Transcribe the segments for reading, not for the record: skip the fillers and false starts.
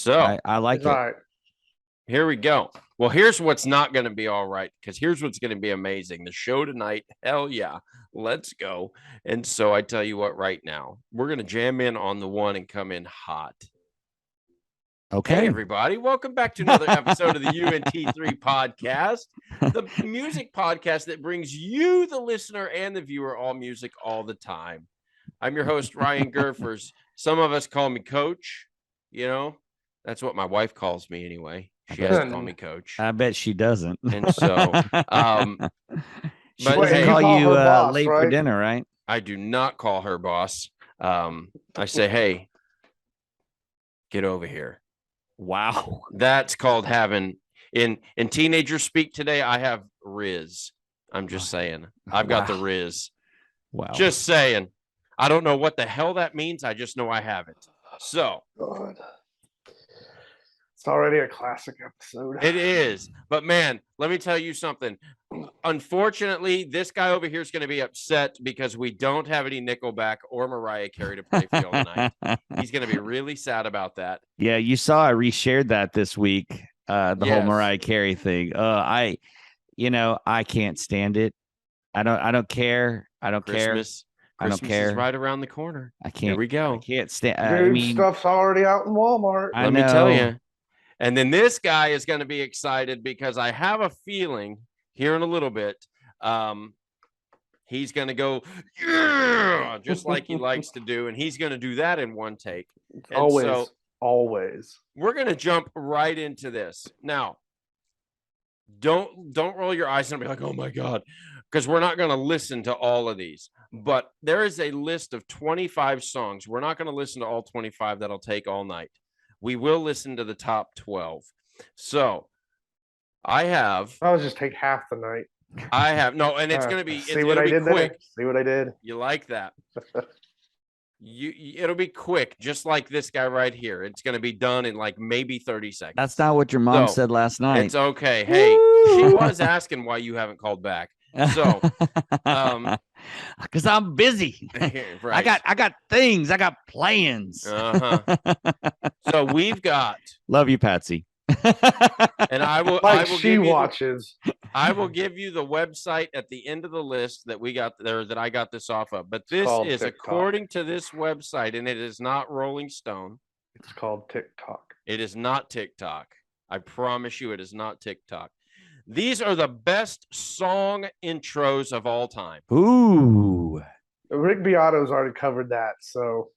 So I like It's it. all right. here we go. Well, here's what's not going to be all right, because here's what's going to be amazing. The show tonight, hell yeah, let's go. And so I tell you what, right now, we're going to jam in on the one and come in hot. Hey, Okay. everybody. Welcome back to another episode of the UNT3 podcast, the music podcast that brings you, the listener, and the viewer, all music all the time. I'm your host, Ryan Gerfers. Some of us call me Coach. You know, that's what my wife calls me anyway. She has to call me Coach. I bet she doesn't. And so, she but doesn't hey, call call you her boss, late for right? dinner, right? I do not call her boss. I say, hey, get over here. Wow. That's called having in teenager speak today. I have Riz. I'm just saying. I've got the Wow. Riz. Wow. Just saying. I don't know what the hell that means. I just know I have it. So God. It's already a classic episode. it is. But man, let me tell you something. Unfortunately, this guy over here is going to be upset because we don't have any Nickelback or Mariah Carey to play for y'all tonight. He's going to be really sad about that. Yeah, you saw I reshared that this week. The whole Yes. Mariah Carey thing. I can't stand it. I don't care. I don't care. Christmas I don't is care. right around the corner. I can't. Here we go. I can't stand. Dude, I mean, stuff's already out in Walmart. I Let me tell know. you. And then this guy is going to be excited because I have a feeling here in a little bit, he's going to go, yeah, just like he likes to do. And he's going to do that in one take. And Always. so Always. we're going to jump right into this. Now, don't roll your eyes and be like, oh my God, because we're not going to listen to all of these. But there is a list of 25 songs. We're not going to listen to all 25. That'll take all night. We will listen to the top 12. So I'll just take half the night. and it's going to be, See what I did quick. there? See what I did? You like that? It'll be quick, just like this guy right here. It's going to be done in like maybe 30 seconds. That's not what your mom So, said last night. It's okay. Hey, she was asking why you haven't called back. So, because I'm busy. right. I got things. I got plans. So we've got. Love you, Patsy. And I will. Like I will she watches. I will give you the website at the end of the list that we got there that I got this off of. But this called is TikTok. according to this website, and it is not Rolling Stone. It's called TikTok. It is not TikTok. I promise you, it is not TikTok. These are the best song intros of all time. Ooh. Rick Beato's already covered that, so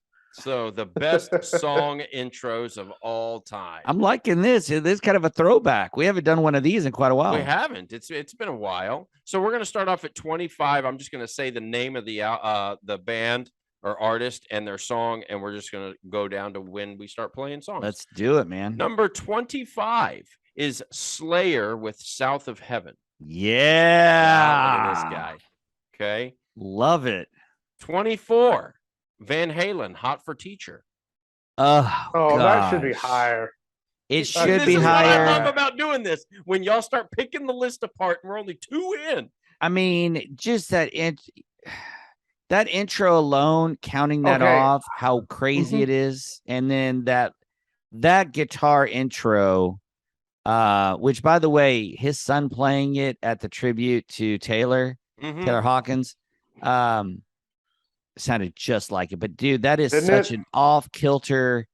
the best song intros of all time. I'm liking this. This is kind of a throwback. We haven't done one of these in quite a while. We haven't. It's been a while. So we're going to start off at 25. I'm just going to say the name of the band or artist and their song, and we're just going to go down to when we start playing songs. Let's do it, man. Number 25 is Slayer with South of Heaven. Yeah. Look at this guy. Okay. Love it. 24, Van Halen, Hot for Teacher. that should be higher. It should This be is higher. what I love about doing this. When y'all start picking the list apart, and we're only 2 in. I mean, just that intro alone, counting that Okay. off, how crazy it is, and then that guitar intro, which by the way, his son playing it at the tribute to Taylor Hawkins, sounded just like it. But dude, that is such an off-kilter.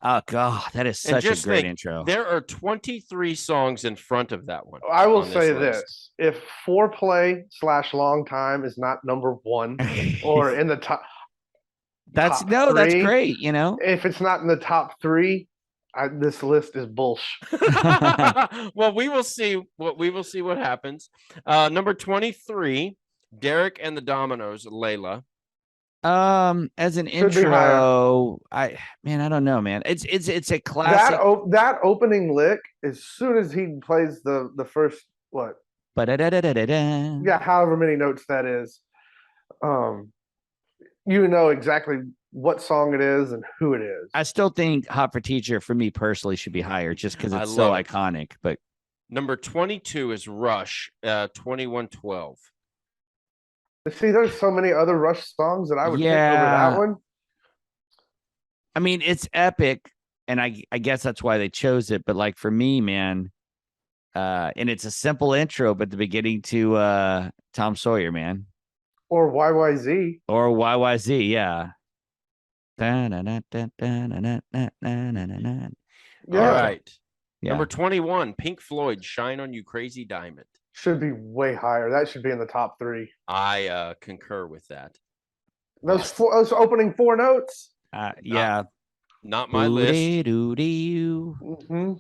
Oh God, that is such a great intro. There are 23 songs in front of that one. I will say this: if Foreplay / Long Time is not number one or in the top, that's three, great. You know, if it's not in the top 3, this list is bullshit. Well, we will see what happens. Number 23, Derek and the Dominoes, Layla. As an intro, I don't know, man. It's a classic. That opening lick, as soon as he plays the first what? Yeah, however many notes that is, you know exactly what song it is and who it is. I still think Hot for Teacher for me personally should be higher just because it's so iconic. But number 22 is Rush, 2112. See, there's so many other Rush songs that I would pick over that one. I mean, it's epic. and I guess that's why they chose it. But like for me, man, and it's a simple intro, but the beginning to Tom Sawyer, man, or YYZ, yeah. All right. Yeah. Number 21, Pink Floyd, "Shine on You, Crazy Diamond." Should be way higher. That should be in the top 3. I concur with that. Those opening 4 notes. Yeah. Not my list. Mm-hmm.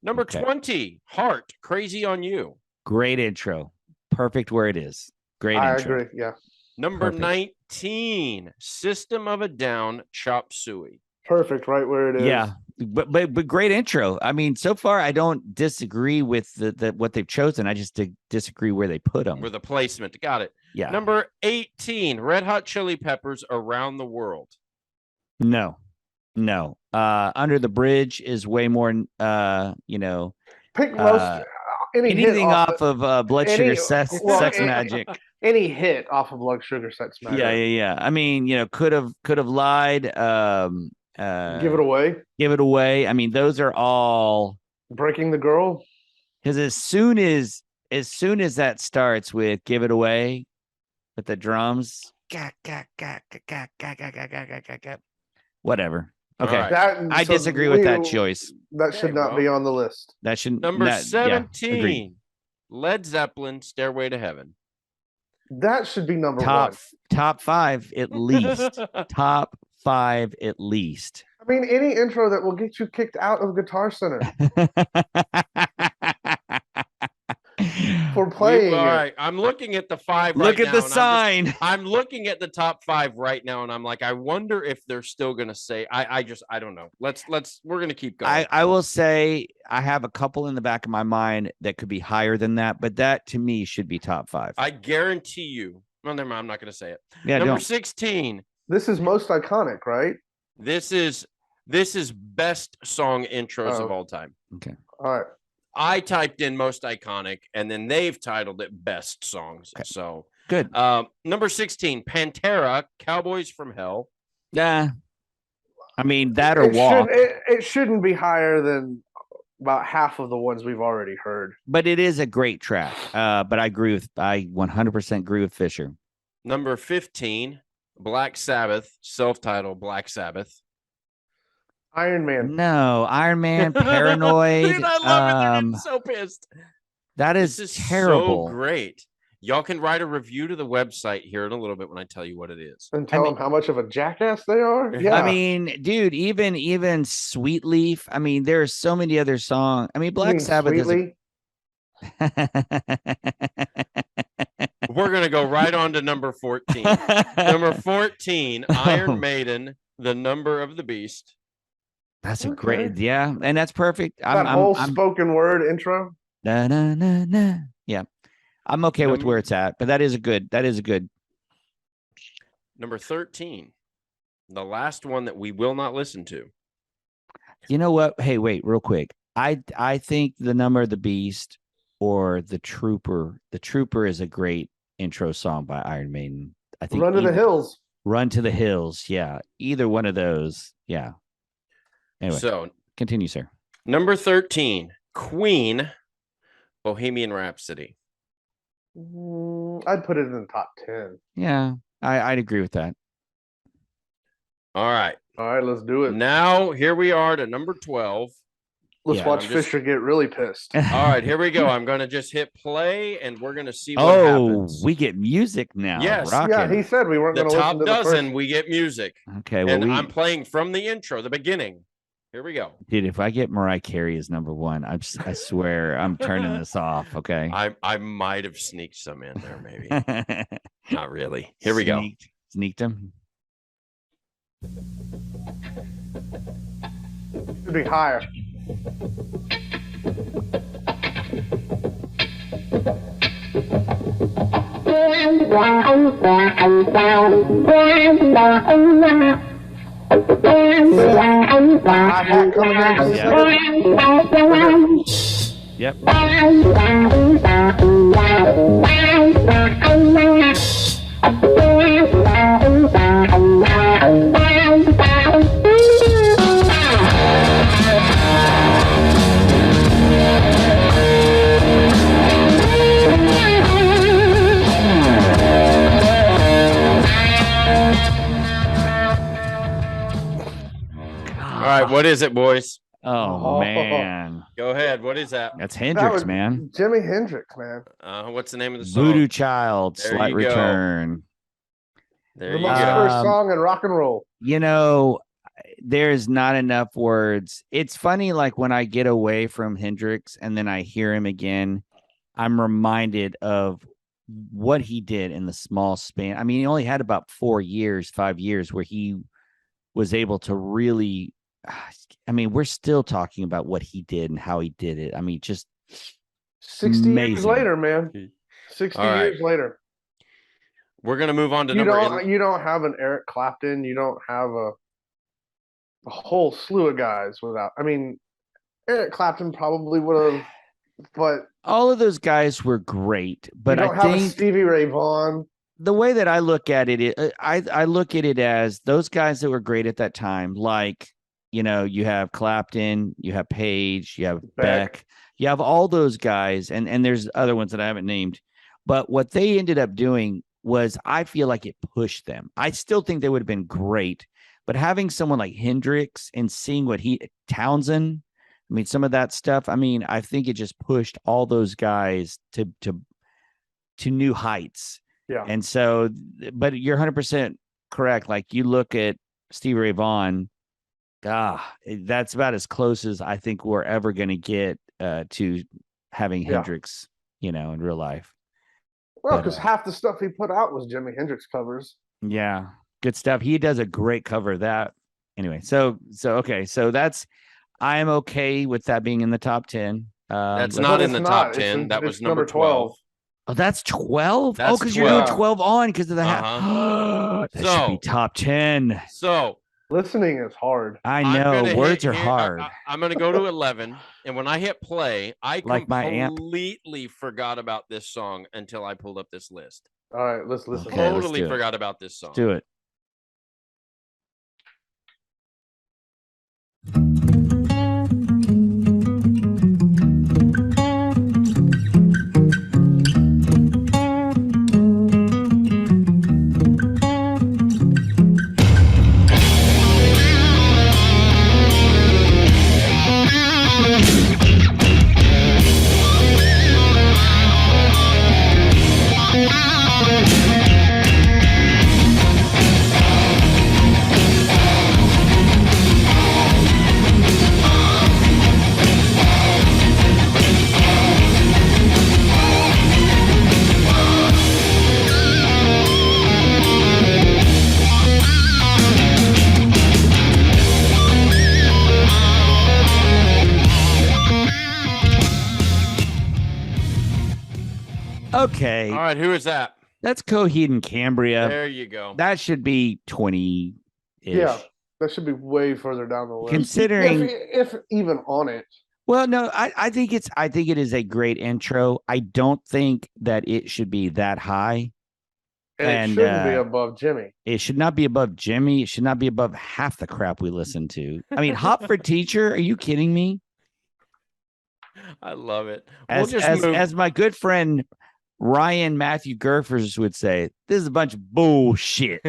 Number 20, Heart, "Crazy on You." Great intro. Perfect where it is. Great intro. I agree. Yeah. Number 19, System of a Down, "Chop Suey." Perfect, right where it is. Yeah, but great intro. I mean, so far I don't disagree with the what they've chosen. I just disagree where they put them. With the placement. Got it. Yeah. Number 18, Red Hot Chili Peppers, "Around the World." No. Under the Bridge is way more. Pick most anything off of Blood Sugar Sex Magic. Any hit off of Blood Sugar Sex Magic. Yeah. I mean, could have lied. Give It Away. Give It Away. I mean, those are all Breaking the Girl. Because as soon as that starts with Give It Away, with the drums, whatever. Okay, right. I disagree with that choice. That should not be on the list. That should. Number 17, Led Zeppelin, "Stairway to Heaven." That should be number 1. Top 5 at least. Top 5 at least. I mean, any intro that will get you kicked out of Guitar Center for playing. All right, I'm looking at the 5. Look right at now, the sign. I'm looking at the top 5 right now, and I'm like, I wonder if they're still gonna say. I don't know. We're gonna keep going. I will say I have a couple in the back of my mind that could be higher than that, but that to me should be top 5. I guarantee you. Well, never mind. I'm not gonna say it. Yeah, Number 16. This is most iconic, right? This is best song intros of all time. Okay. All right. I typed in most iconic, and then they've titled it best songs. Okay. So good. Number 16, Pantera, "Cowboys from Hell." Yeah. I mean, that or Walk. It shouldn't be higher than about half of the ones we've already heard. But it is a great track. But I 100% agree with Fisher. Number 15, Black Sabbath, self-titled Black Sabbath. Iron Man. No, Iron Man, Paranoid. Dude, I love it. They're getting so pissed. That is terrible. So great. Y'all can write a review to the website here in a little bit when I tell you what it is. And tell them how much of a jackass they are. Yeah. I mean, dude, even Sweet Leaf. I mean, there are so many other songs. I mean, Black Sabbath is. We're gonna go right on to number 14. Number 14, Iron Maiden, "The Number of the Beast." That's a great, yeah, and that's perfect. That whole spoken word intro. Yeah, I'm okay with where it's at, but that is a good. Number 13, the last one that we will not listen to. You know what? Hey, wait, real quick. I think "The Number of the Beast" or "The Trooper." "The Trooper" is a great intro song by Iron Maiden. I think "Run to the Hills." "Run to the Hills." Yeah, either one of those. Yeah. Anyway, so continue, sir. Number 13, Queen, "Bohemian Rhapsody." I'd put it in the top 10. Yeah, I'd agree with that. All right, let's do it. Now here we are to number 12. Let's watch Fisher get really pissed. All right, here we go. I'm going to just hit play, and we're going to see what happens. We get music now. Yes. Rockin'. Yeah, he said we weren't going to listen to the top dozen, we get music. Okay, well, and I'm playing from the intro, the beginning. Here we go. Dude, if I get Mariah Carey as number 1, I swear I'm turning this off, okay? I might have sneaked some in there, maybe. Not really. Here we go. Sneaked him. Should be higher. Yep. is it, boys? Oh, man. Go ahead. What is that? That's Hendrix, man. Jimi Hendrix, man. What's the name of the song? Voodoo Child, There Slight you go. Return. There The you most go. first song in rock and roll. You know, there's not enough words. It's funny, like when I get away from Hendrix and then I hear him again, I'm reminded of what he did in the small span. I mean, he only had about 5 years where he was able to really, I mean, we're still talking about what he did and how he did it. I mean, just 60 amazing. years later, man. 60 years later. We're going to move on to you don't have an Eric Clapton. You don't have a whole slew of guys without. I mean, Eric Clapton probably would have, but all of those guys were great. But you don't have a Stevie Ray Vaughan. The way that I look at it, I look at it as those guys that were great at that time. Like, you know, you have Clapton, you have Page, you have Beck, you have all those guys, and there's other ones that I haven't named. But what they ended up doing was, I feel like it pushed them. I still think they would have been great, but having someone like Hendrix and seeing what Townsend, I mean, some of that stuff, I mean, I think it just pushed all those guys to new heights. Yeah. And so, but you're 100% correct. Like, you look at Stevie Ray Vaughan, that's about as close as I think we're ever going to get to having Hendrix, you know, in real life. Well, because half the stuff he put out was Jimi Hendrix covers. Yeah, good stuff. He does a great cover of that. Anyway, so okay, so I'm okay with that being in the top 10. That's not in the top 10. That was number 12. Oh, that's 12? That's oh, because you're doing 12 on because of the that should be top 10. So listening is hard. I know. Words are hard. I'm going to go to 11. And when I hit play, I completely forgot about this song until I pulled up this list. All right, let's listen. Okay, totally forgot about this song. Let's do it. Okay. All right. Who is that? That's Coheed and Cambria. There you go. That should be 20-ish. Yeah, that should be way further down the list. Considering, if even on it. Well, no, I think it is a great intro. I don't think that it should be that high. And it shouldn't be above Jimmy. It should not be above Jimmy. It should not be above half the crap we listen to. I mean, Hop for Teacher? Are you kidding me? I love it. As my good friend Ryan Matthew Gerfers would say, this is a bunch of bullshit.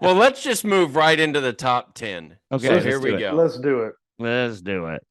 Well, let's just move right into the top 10. Okay, so here we go. Let's do it. Let's do it.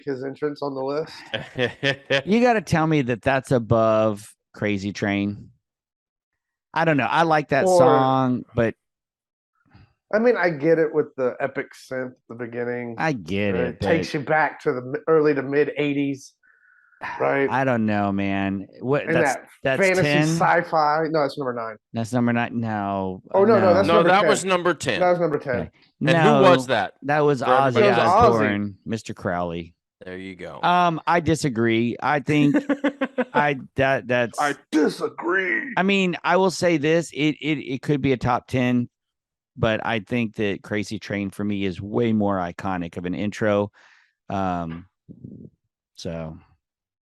His entrance on the list. You got to tell me that that's above Crazy Train. I don't know. I like that Or- song, but I mean, I get it with the epic synth at the beginning. I get It it. But takes you back to the early to mid '80s, right? I don't know, man. What And that's that that's fantasy 10. sci-fi. No, that's number 9. That's number 9. No. Oh, no, that's No, number that 10. was number 10. That was number 10. Okay. And No, who was that? that was For Ozzy everybody else? It was Osbourne, Mr. Crowley. There you go. I disagree. I think that's I disagree. I mean, I will say this: it could be a top 10, but I think that Crazy Train for me is way more iconic of an intro. So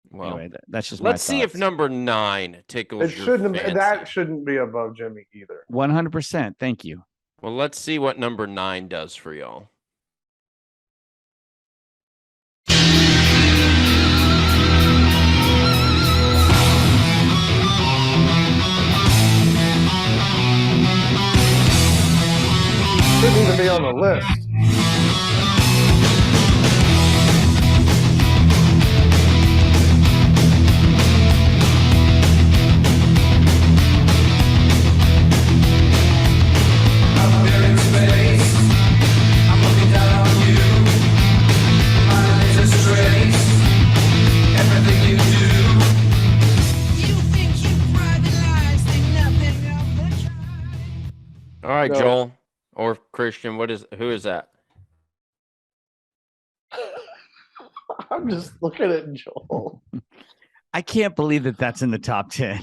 Well, anyway, that's just my let's see if thoughts. number 9 tickles It your shouldn't. fancy. That shouldn't be above Jimmy either. 100%. Thank you. Well, let's see what number 9 does for y'all. Shouldn't even be on the list. All right, No. Joel or Christian, who is that? I'm just looking at Joel. I can't believe that that's in the top 10.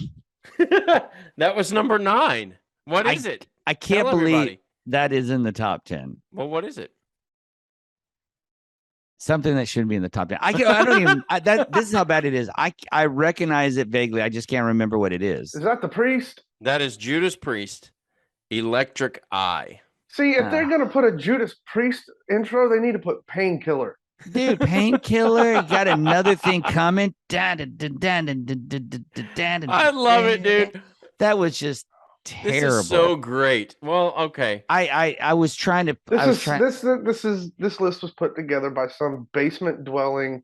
That was number 9. What is it? I can't Tell believe everybody. that is in the top 10. Well, what is it? Something that shouldn't be in the top 10. I don't even this is how bad it is. I recognize it vaguely. I just can't remember what it is. Is that the priest? That is Judas Priest, Electric Eye. See, if they're gonna put a Judas Priest intro, they need to put Painkiller. Dude, Painkiller, you got another thing coming. I I love it, dude. That was just This terrible. is so great. Well, okay. I was trying to This I was is trying this list was put together by some basement dwelling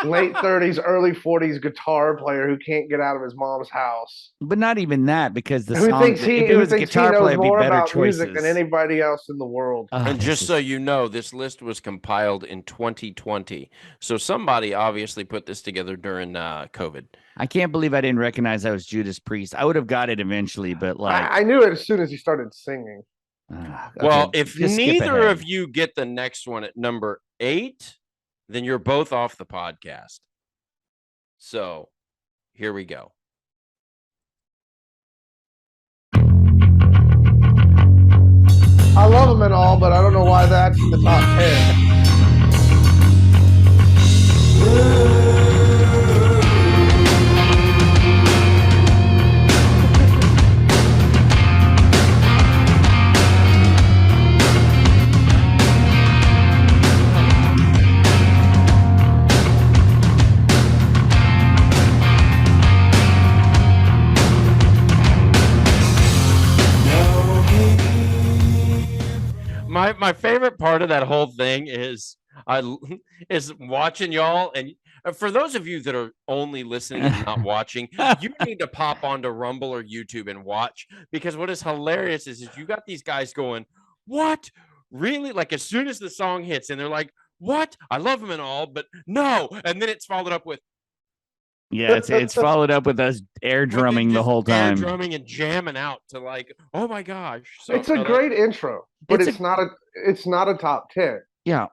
late 30s, early 40s guitar player who can't get out of his mom's house. but not even that because the Who song thinks he, if it who was a thinks he guitar knows player it'd be more better about choices. music than anybody else in the world. Oh, And this just is- so you know, this list was compiled in 2020. So somebody obviously put this together during COVID. I can't believe I didn't recognize that was Judas Priest. I would have got it eventually, but like I knew it as soon as he started singing. Well, okay, if just skip neither ahead. of you get the next one at number 8, then you're both off the podcast. So here we go. I love him and all, but I don't know why that's in the top 10. My favorite part of that whole thing is is watching y'all, and for those of you that are only listening and not watching, you need to pop onto Rumble or YouTube and watch, because what is hilarious is you got these guys going, "What? Really?" Like as soon as the song hits and they're like, "What? I love him and all, but no." And then it's followed up with Yeah, it's followed up with us air with them drumming the just whole air time. drumming and jamming out to like, "Oh my gosh." So It's a no, that- great intro, but It's it's not a top 10. Yeah.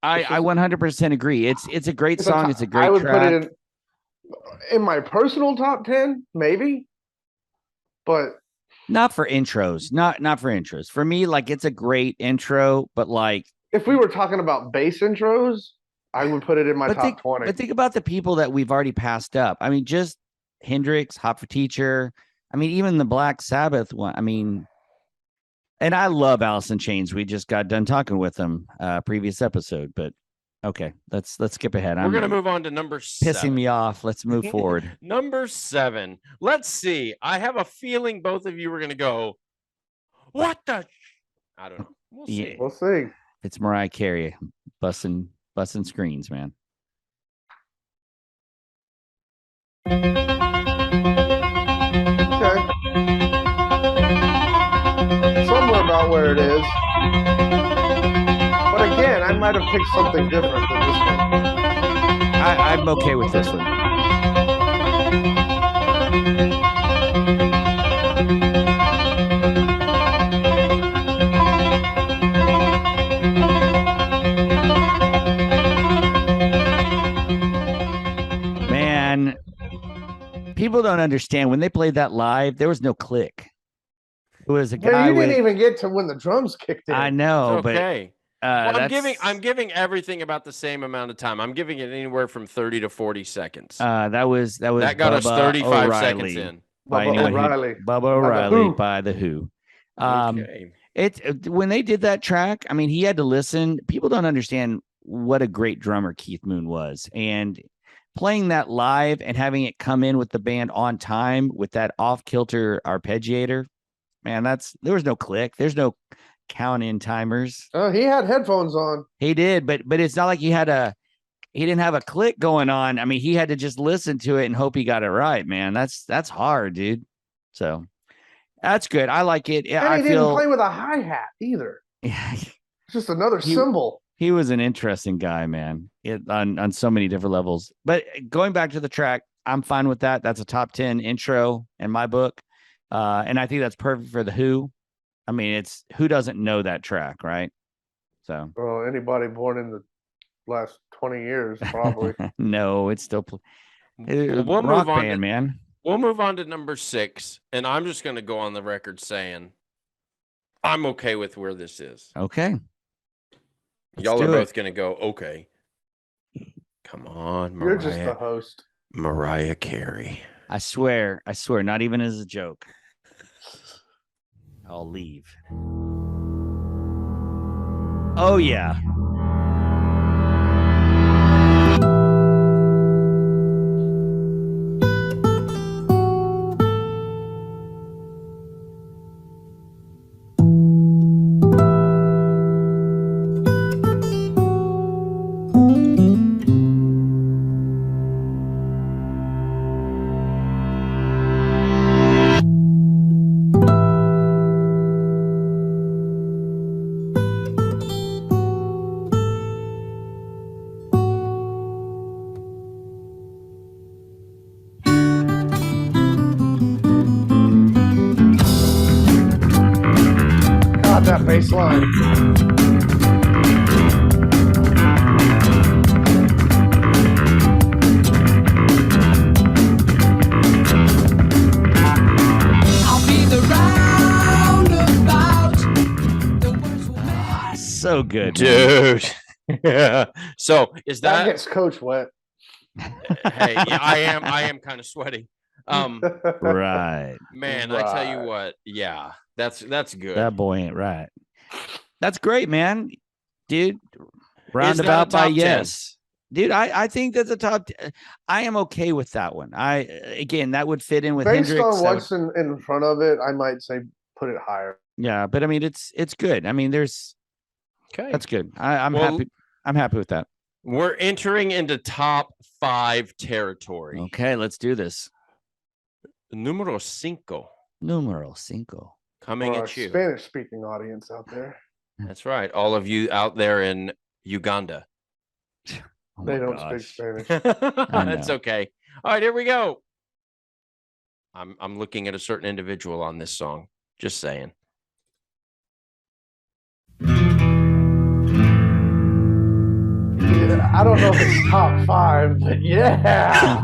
I It's just- 100% agree. It's a great It's a song. top- It's a great I would track. put it in my personal top 10, maybe. But Not for intros. Not for intros. For me, like it's a great intro, but like if we were talking about bass intros, I would put it in my but top think, 20. but think about the people that we've already passed up. I mean, just Hendrix, Hot for Teacher. I mean, even the Black Sabbath one. I mean, and I love Alice in Chains. We just got done talking with them previous episode, but okay, let's skip ahead. we're I'm gonna move on to number 7. pissing me off. Let's move forward. Number 7. Let's see. I have a feeling both of you are going to go, "What the?" I don't know. We'll see. Yeah. We'll see. It's Mariah Carey busting screens, man. Okay. about where it is. But again, I might have picked something different than this one. I'm okay with this one. Man, people don't understand when they played that live, there was no click. It was a But guy you didn't with, even get to when the drums kicked in. I know, Okay. but Well, that's, I'm giving everything about the same amount of time. I'm giving it anywhere from 30 to 40 seconds. that was that got us Bubba 35 O'Reilly seconds in. by Bubba anyone who- O'Reilly. Bubba The O'Reilly Who. by the Who. Okay. When they did that track, I mean, he had to listen. People don't understand what a great drummer Keith Moon was, and playing that live and having it come in with the band on time with that off kilter arpeggiator, man, there was no click. There's no count in timers. Oh, he had headphones on. He did, but it's not like he didn't have a click going on. I mean, he had to just listen to it and hope he got it right, man. That's hard, dude. So that's good. I like it. And I he feel didn't play with a hi-hat either. It's just another He- cymbal. he was an interesting guy, man. On so many different levels. But going back to the track, I'm fine with that. That's a top 10 intro in my book. And I think that's perfect for the Who. I mean, it's who doesn't know that track, right? So Well, anybody born in the last 20 years, probably. no, it's still We'll rock move on. band, man. We'll move on to number 6, and I'm just going to go on the record saying I'm okay with where this is. Okay. Let's Y'all are do it. both going to go, okay. Come on, You're just the Mariah, host. Mariah Carey. I swear, not even as a joke. I'll leave. Oh yeah. God, that bass line. I'll be the roundabout. The words will make. So good, man. Dude. So is That that gets Coach wet. hey, yeah, I am kind of sweating. Right. Man, I tell you Right. what, yeah, that's good. That boy ain't right. That's great, man. Dude. Is that a Roundabout by top 10? yes. Dude, I think that's a top. I am okay with that one. Again, that would fit in with Based Hendrix. on that what's in front of it, I might say put it higher. yeah, but I mean, it's good. I mean, Okay. that's good. I'm Well- happy. I'm happy with that. We're entering into top 5 territory. Okay, let's do this. Numero 5 Numero cinco. coming For our at you. Spanish-speaking audience out there, That's right. All of you out there in Uganda. Oh they my don't gosh. speak Spanish. That's know. okay. All right, here we go. I'm looking at a certain individual on this song. Just saying. Yeah, I don't know if it's top 5, but yeah.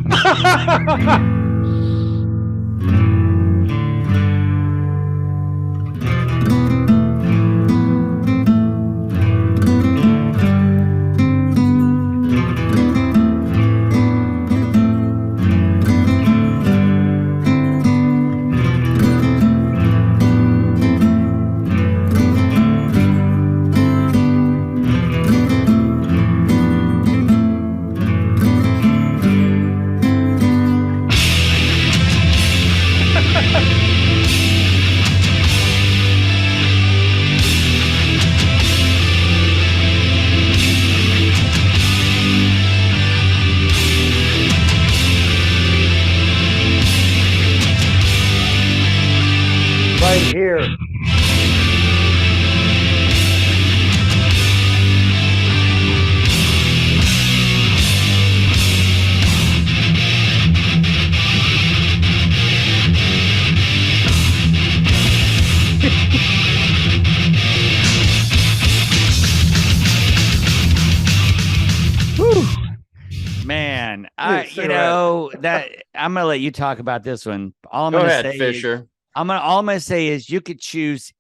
Right here. you know that I'm gonna let you talk about this one. All I'm Go gonna ahead, say Fisher. is all I'm gonna say is you could choose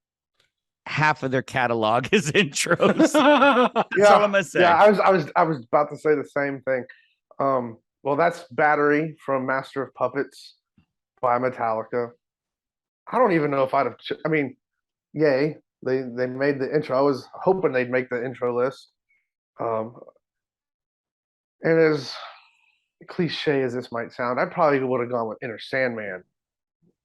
half of their catalog as intros. That's all I'm gonna say. Yeah, I was about to say the same thing. Well, that's Battery from Master of Puppets by Metallica. I don't even know if I'd have. I mean, yay, they made the intro. I was hoping they'd make the intro list. And as cliche as this might sound, I probably would have gone with Inner Sandman,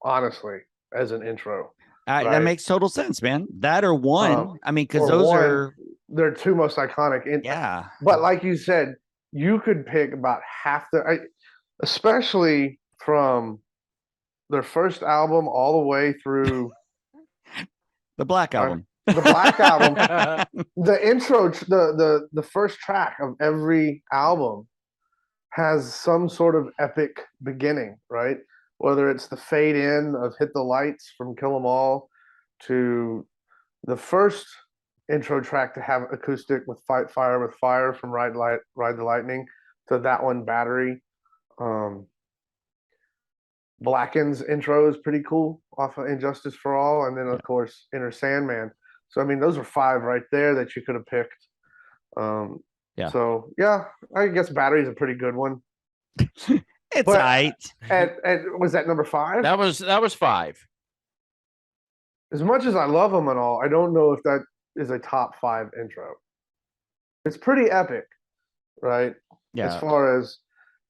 honestly, as an intro. That right. makes total sense, man. That or one. I mean, because or those one, are they're two most iconic. yeah. But like you said, you could pick about half especially from their first album all the way through the Black Album. The Black Album. The intro, the first track of every album has some sort of epic beginning, right? Whether it's the fade in of Hit the Lights from Kill 'Em All to the first intro track to have acoustic with Fight Fire with Fire from Ride the Lightning to that one, Battery. Blacken's intro is pretty cool off of Injustice for All, and then of course Inner Sandman. So I mean, those are five right there that you could have picked. So yeah, I guess Battery's a pretty good one. It's tight. And was that number 5? That was 5. As much as I love them and all, I don't know if that is a top 5 intro. It's pretty epic, right? Yeah. As far as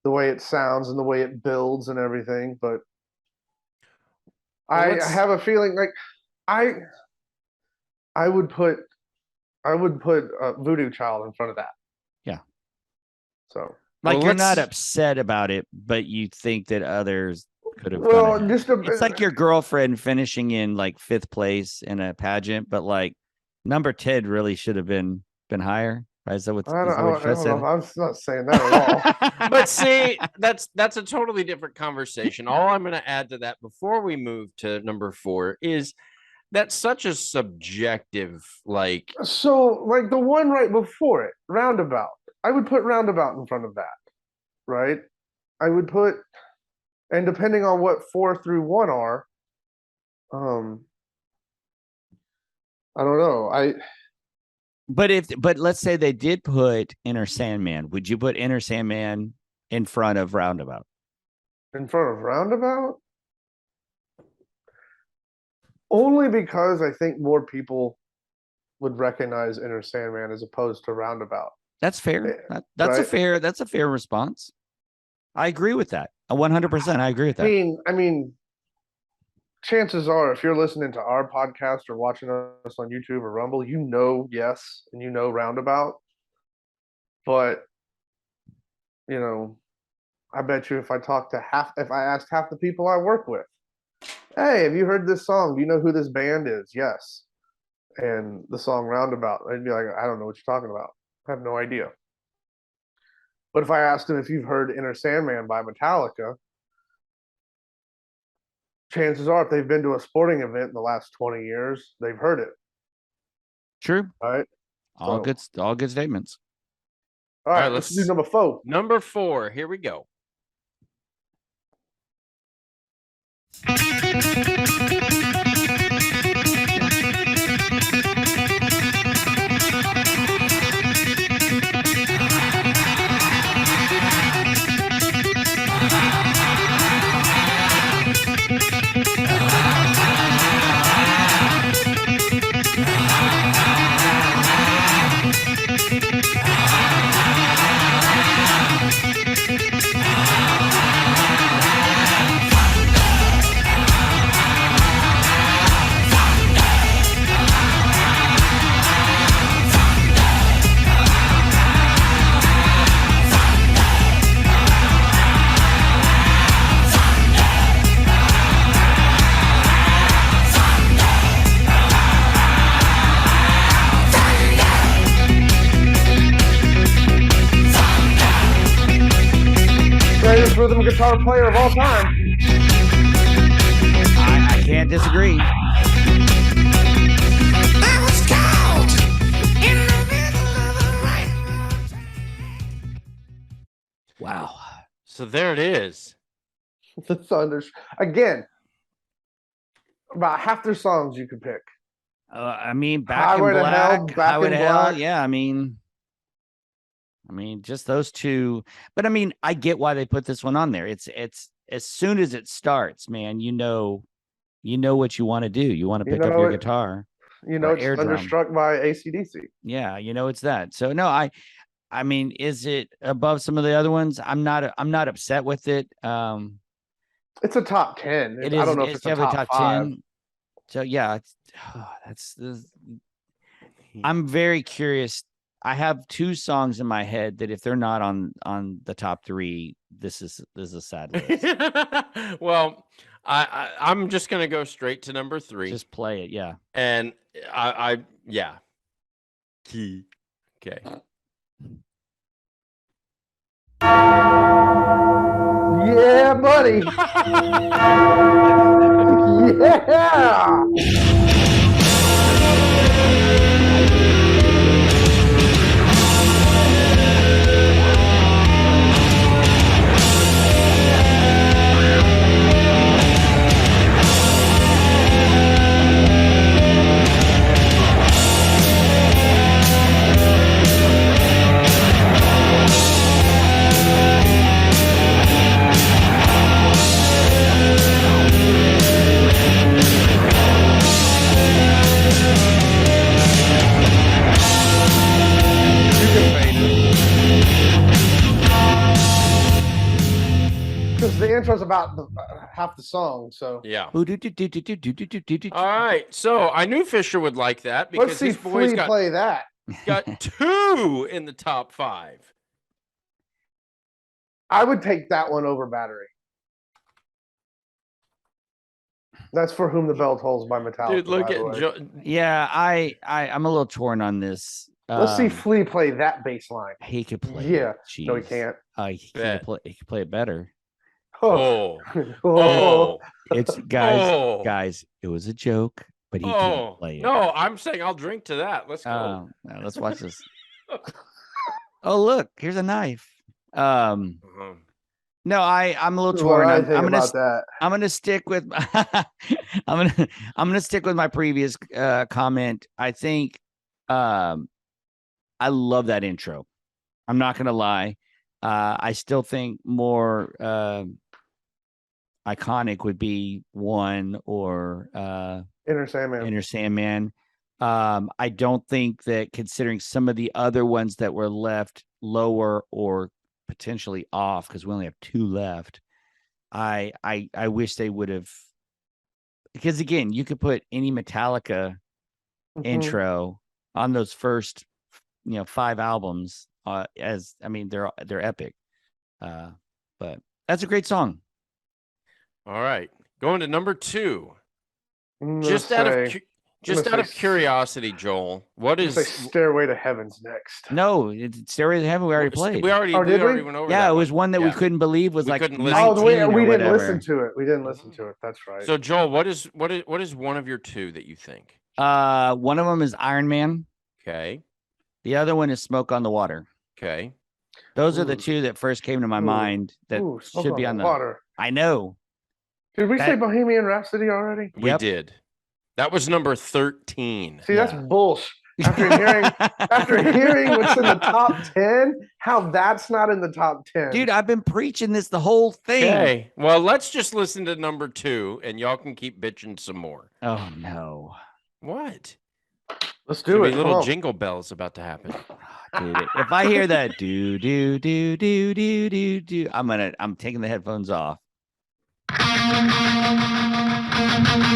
the way it sounds and the way it builds and everything, but I have a feeling like I would put Voodoo Child in front of that. Yeah. So like you're not upset about it, but you think that others could have. Well, it's like your girlfriend finishing in like 5th place in a pageant, but like number 10 really should have been higher. Right? Is that what, I don't know. I'm not saying that at all. But see, that's a totally different conversation. All I'm going to add to that before we move to number 4 is that's such a subjective, like. So, like the one right before it, Roundabout. I would put Roundabout in front of that, right? I would put, and depending on what 4 through 1 are, I don't know. But let's say they did put Inner Sandman. Would you put Inner Sandman in front of Roundabout? In front of Roundabout? Only because I think more people would recognize Inner Sandman as opposed to Roundabout. That's fair. That's right? a fair response. I agree with that. 100%. I agree with that. I mean, chances are, if you're listening to our podcast or watching us on YouTube or Rumble, Yes, and Roundabout. But I bet you if I asked half the people I work with, hey, have you heard this song? Do you know who this band is? Yes. And the song Roundabout, they'd be like, I don't know what you're talking about. I have no idea. But if I asked them if you've heard Inner Sandman by Metallica, chances are if they've been to a sporting event in the last 20 years, they've heard it. True. All right. All good statements. All right, let's do number 4. Number 4, here we go. Greatest rhythm guitar player of all time. I can't disagree. I was caught in the middle of a right. Wow. So there it is. The Thunder. Again, about half their songs you could pick. I mean, Back Highway in to Hell, Black, Back Highway in to Hell. Black. Yeah, I mean, just those two. But I mean, I get why they put this one on there. It's as soon as it starts, man, you know what you want to do. You want to You pick up know your it. guitar. You know, Or it's air drum. Thunderstruck by AC/DC. Yeah, it's that. So no, I mean, is it above some of the other ones? I'm not upset with it. It's a top 10. It I is. don't know if It's it's a definitely top, top 5. 10. So yeah, I'm very curious. I have 2 songs in my head that if they're not on the top 3, this is a sad list. Well, I'm just gonna go straight to number 3. Just play it, yeah. And I yeah. Key. Okay. Yeah, buddy. Yeah. Because the intro's about half the song, so Yeah. All All right. So I knew Fisher would like that let's because see this boy's Flea play that. got 2 in the top 5. I would take that one over Battery. That's For Whom the Bell Tolls by Metallica. Dude, look by at the way. Yeah, I'm a little torn on this. Let's see Flea play that bass line. He could play. Yeah. It. No, he Jeez. can't. He Bet. could play it better. Oh, Oh. oh. Oh. It's guys, Oh. guys. It was a joke, but he Oh. can't play it. No, I'm saying I'll drink to that. Let's go. Now let's watch this. Oh, look, here's a knife. Uh-huh. No, I'm a little This is what torn. I I'm think gonna about that. I'm gonna stick with I'm gonna stick with my previous comment. I think I love that intro. I'm not gonna lie. I still think more iconic would be One or Inner Sandman. Enter Sandman. I don't think that, considering some of the other ones that were left lower or potentially off, because we only have 2 left, I wish they would have, because again, you could put any Metallica Mhm. intro on those first 5 albums, as I mean they're epic, but that's a great song. All right. Going to number 2. I'm Just gonna out say- of gonna say- curiosity, Joel, what I'm is gonna say Stairway to Heaven's next. No, it's Stairway to Heaven. We already played. We already, Oh, we did we? already went over Yeah, that it was one that we Yeah. couldn't believe was We like couldn't listen. 19 Oh, or we didn't whatever. listen to it. We didn't listen to it. That's right. So Joel, what is one of your 2 that you think? One of them is Iron Man. Okay. The other one is Smoke on the Water. Okay. Those are the Ooh. 2 that first came to my Ooh. mind that Ooh, Smoke should be on the. water. I know. Did we say That- Bohemian Rhapsody already? We Yep. did. That was number 13. See, that's Yeah. bullshit. After hearing what's in the top 10, how that's not in the top 10. Dude, I've been preaching this the whole thing. Okay. Well, let's just listen to number 2 and y'all can keep bitching some more. Oh no. What? let's There'll do be it. little Come on. jingle bells about to happen. Dude, if I hear that do do do do do do do, I'm taking the headphones off.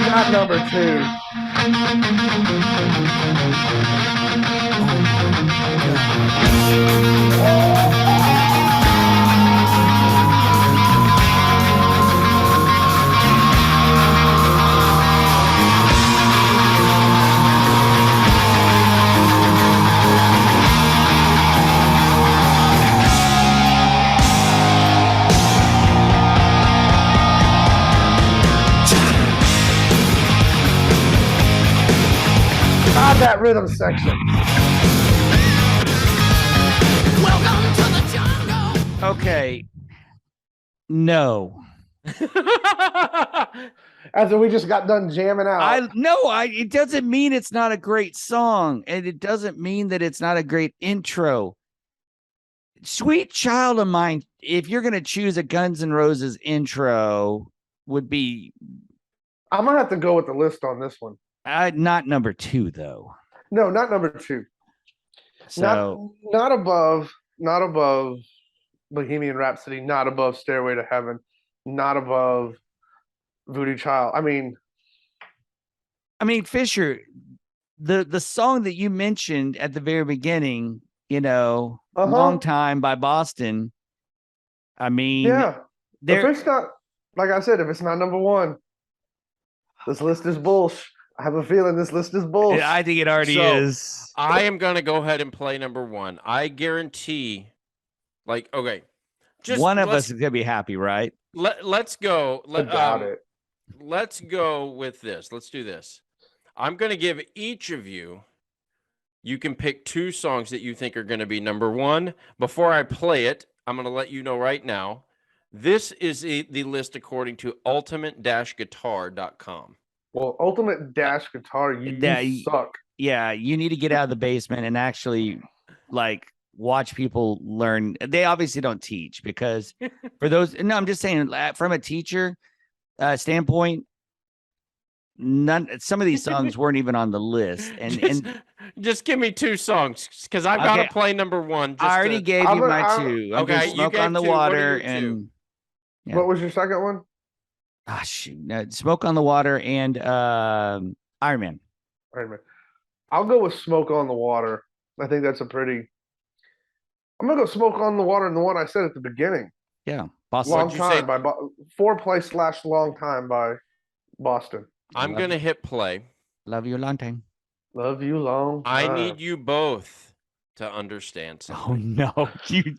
Not number 2. God, that rhythm section. Okay. No. After we just got done jamming out. It doesn't mean it's not a great song, and it doesn't mean that it's not a great intro. Sweet Child of Mine, if you're going to choose a Guns N' Roses intro, would be I'm gonna have to go with the list on this one. not number 2 though. No, not number 2. So Not above Bohemian Rhapsody, not above Stairway to Heaven, not above Voodoo Child. I mean, Fisher, the song that you mentioned at the very beginning, Long Time by Boston. yeah. If it's not, like I said, if it's not number 1, this list is bullshit. I have a feeling this list is bullshit. I think it already So, is. I am gonna go ahead and play number 1. I guarantee, okay, just one of us is gonna be happy, right? Let's go. About it. Let's go with this. Let's do this. I'm gonna give each of you. You can pick 2 songs that you think are going to be number 1. Before I play it, I'm going to let you know right now. This is the list according to ultimate-guitar.com. Well, Ultimate Dash Guitar, you suck. Yeah, you need to get out of the basement and actually watch people learn. They obviously don't teach because for those. No, I'm just saying from a teacher standpoint. Some of these songs weren't even on the list, and just give me 2 songs because I've got to play number 1. I already gave you my 2. Okay, Smoke on the What are Water your 2? and yeah. What was your second one? Shoot, Smoke on the Water and Iron Man. Iron Man. I'll go with Smoke on the Water. I think that's a pretty. I'm gonna go Smoke on the Water and the one I said at the beginning. Yeah, Boston. Long Time by 4play/Long Time by Boston. I'm going to hit play. Love you a long time. Love you long. I time. need you both to understand something. Oh no, you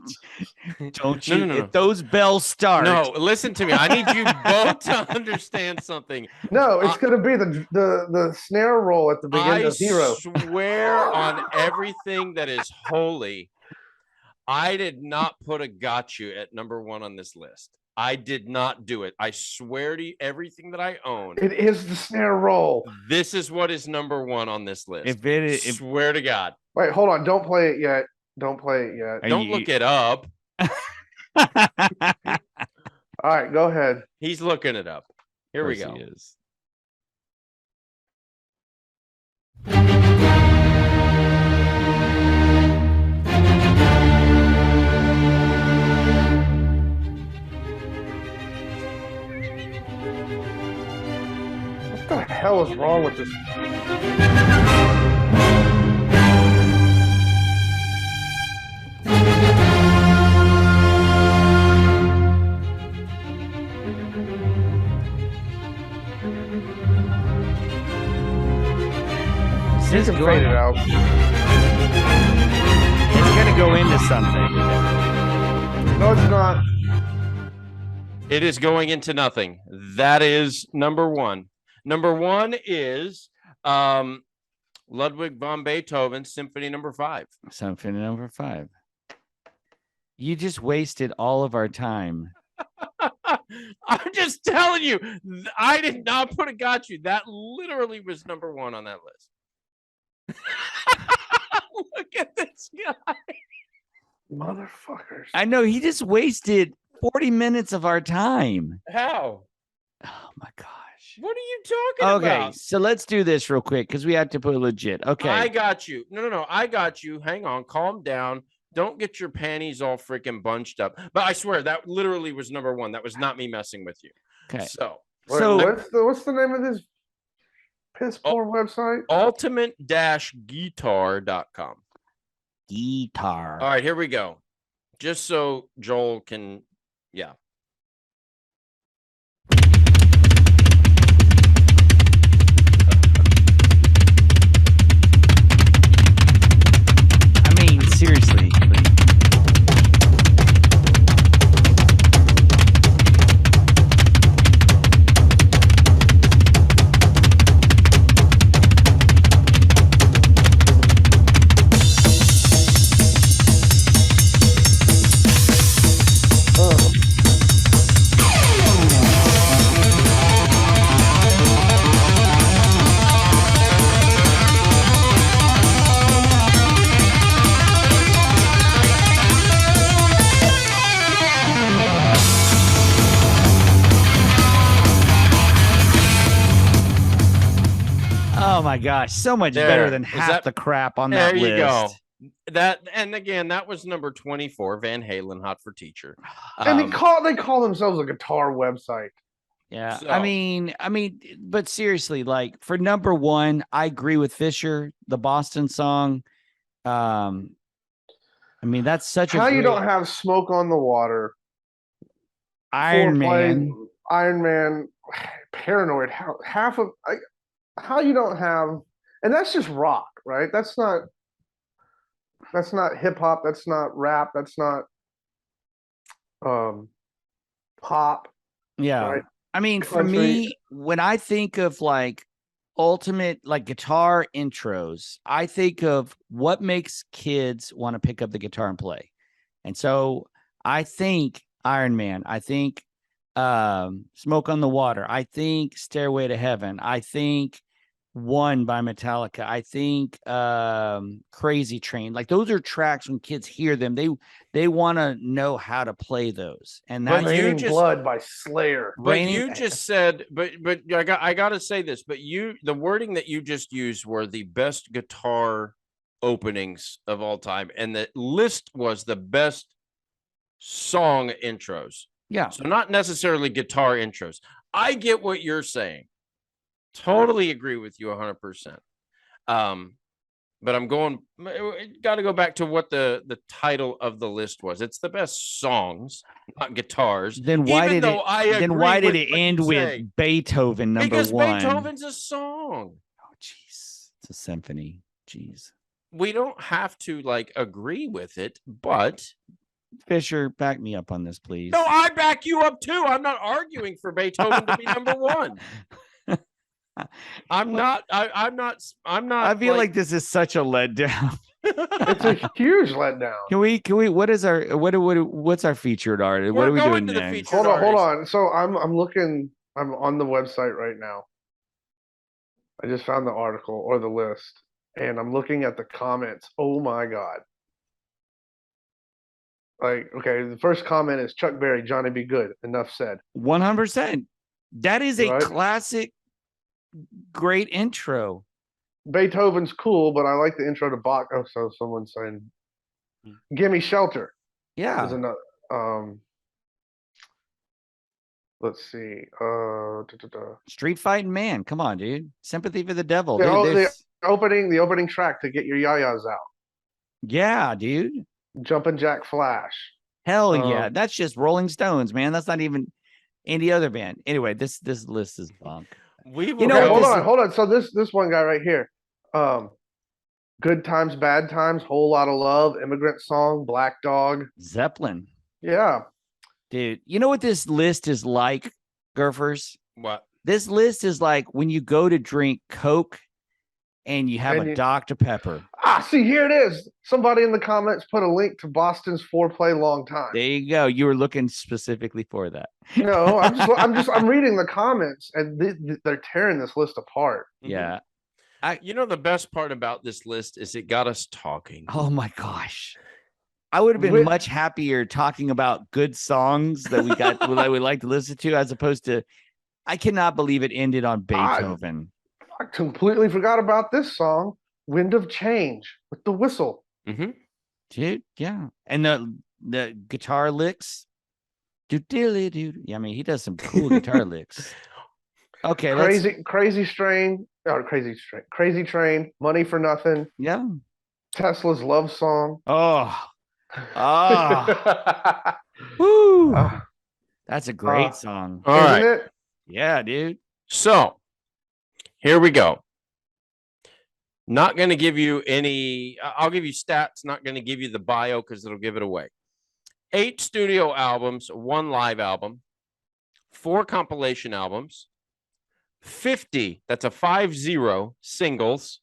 don't you? No. If those bells start. No, listen to me. I need you both to understand something. No, it's gonna be the snare roll at the beginning I of Hero. swear on everything that is holy, I did not put a got you at number 1 on this list. I did not do it. I swear to you, everything that I own. It is the snare roll. This is what is number 1 on this list. If Swear to God. Wait, hold on. Don't play it yet. Don't play it yet. Don't look it up. All right, go ahead. He's looking it up. Here we Of go. course he is. What the hell is wrong with this? You It's can fade it out. gonna go into something. No, it's not. It is going into nothing. That is number 1. Number 1 is Ludwig van Beethoven Symphony Number 5. Symphony number 5. You just wasted all of our time. I'm just telling you, I did not put a got you. That literally was number 1 on that list. Look at this guy. Motherfuckers. I know he just wasted 40 minutes of our time. How? Oh my gosh. What are you talking Okay, about? so let's do this real quick because we have to put legit. Okay. I got you. No. I got you. Hang on. Calm down. Don't get your panties all freaking bunched up. But I swear that literally was number 1. That was not me messing with you. Okay. So Wait, So- what's the name of this piss poor website? ultimate-guitar.com. Guitar. All right, here we go. Just so Joel can, yeah. I mean, seriously. my gosh, so much There. better than Is half that- the crap on There that you go. list. That and again, that was number 24, Van Halen, Hot for Teacher. And Um, they call themselves a guitar website. Yeah, So- I mean, but seriously, like for number one, I agree with Fisher, the Boston song. I mean, that's such How a you great don't have Smoke on the Water, Iron Foreplay, Man. Iron Man, Paranoid. How you don't have, and that's just rock, right? That's not hip hop. That's not rap. That's not pop. Yeah. Right. I mean, for Country. me, when I think of like ultimate like guitar intros, I think of what makes kids want to pick up the guitar and play. And so I think Iron Man, I think Smoke on the Water, I think Stairway to Heaven, I think One by Metallica, I think Crazy Train. Like those are tracks when kids hear them, they want to know how to play those. And But that's you Raining just- Blood by Slayer. But Raining- you just said, but I got to say this, but the wording that you just used were the best guitar openings of all time, and the list was the best song intros. yeah. So not necessarily guitar intros. I get what you're saying. Totally agree with you 100%. But I'm going, got to go back to what the title of the list was. It's the best songs, not guitars. Then why Even did though it? I Then agree why did with it what you end with say. Beethoven number Because one? Beethoven's a song. Oh, jeez, it's a symphony. Jeez, We don't have to like agree with it, but Fisher, back me up on this, please. no, I back you up too. I'm not arguing for Beethoven to be number one. I'm not. I'm not. I feel like this is such a letdown. It's a huge letdown. Can we? What is our what's our featured artist? What We're are we going doing to the next? featured Hold artist. on. So I'm looking. I'm on the website right now. I just found the article or the list, and I'm looking at the comments. Oh my god! Like, okay, the first comment is Chuck Berry, Johnny Be Good. Enough said. 100%. That is a Right. classic, great intro. Beethoven's cool, but I like the intro to Bach. Oh, so someone's saying, "Gimme Shelter." Yeah. Is another. Let's see. Street Fighting Man. Come on, dude. Sympathy for the Devil. The, Dude, o- the there's- opening track to get your yayas out. yeah, dude. Jumpin' Jack Flash. Hell yeah. Um, That's just Rolling Stones, man. That's not even any other band. Anyway, this list is bunk. We will You know Okay, what go- this- hold on. So this one guy right here. Good Times, Bad Times, Whole Lot of Love, Immigrant Song, Black Dog. Zeppelin. Yeah. Dude, you know what this list is like, Gurfers? What? This list is like when you go to drink Coke and you have And a you- Dr. Pepper. See, here it is. Somebody in the comments put a link to Boston's Foreplay Long Time. There you go. You were looking specifically for that. No, I'm reading the comments, and they're tearing this list apart. Mhm. Yeah. You know, the best part about this list is it got us talking. Oh my gosh. I would have been Wait- much happier talking about good songs that we got that we like to listen to, as opposed to I cannot believe it ended on Beethoven. I completely forgot about this song, Wind of Change, with the whistle. Mm-hmm. Dude, yeah. And the guitar licks. Yeah, I mean, he does some cool guitar licks. Okay, let's Crazy Train, Money for Nothing, yeah. Tesla's Love Song. Oh. Ah. Woo. That's a great uh, song. All Isn't right. it? Yeah, dude. So here we go. Not going to give you any, I'll give you stats, not going to give you the bio because it'll give it away. 8 studio albums, 1 live album, 4 compilation albums, 50, that's a 50 singles,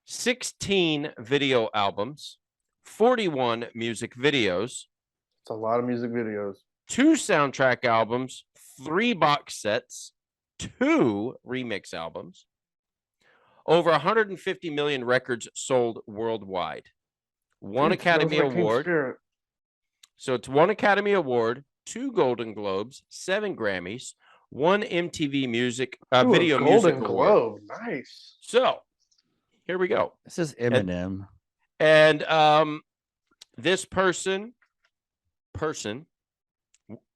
16 video albums, 41 music videos, It's a lot of music videos. 2 soundtrack albums, 3 box sets, 2 remix albums, over 150 million records sold worldwide, 1 Dude, Academy Smells Like Teen Award. Spirit. So it's 1 Academy Award, 2 Golden Globes, 7 Grammys, 1 MTV Music Ooh, a Video Music Golden Award. Globe. Nice. So here we go. This is Eminem. And this person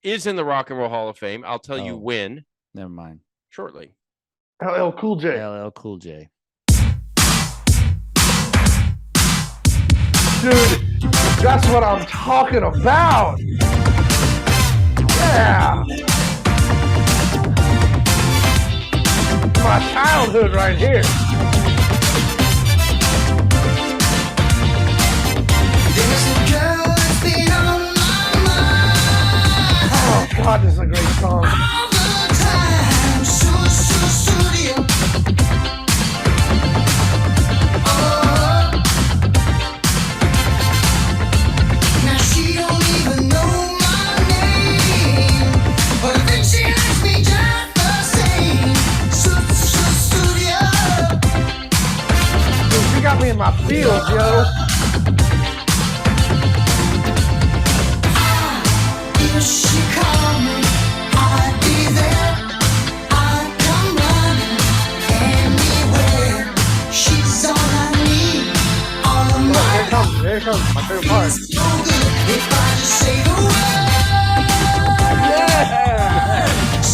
is in the Rock and Roll Hall of Fame. I'll tell you Oh. when Never mind. shortly. LL Cool J. LL Cool J. Dude, that's what I'm talking about. Yeah. My childhood right here. There's a girl that's been on my mind Oh God, this is a great song. all the time. Studio. Oh. Now she don't even know my name, but I think she likes me just the same. Studio. Dude, she got me in my feels, yo. If she called me, I'd be there. I'd come running anywhere. She's all I need, all of Look, my here it comes my favorite part. so good. If I just say the Yeah.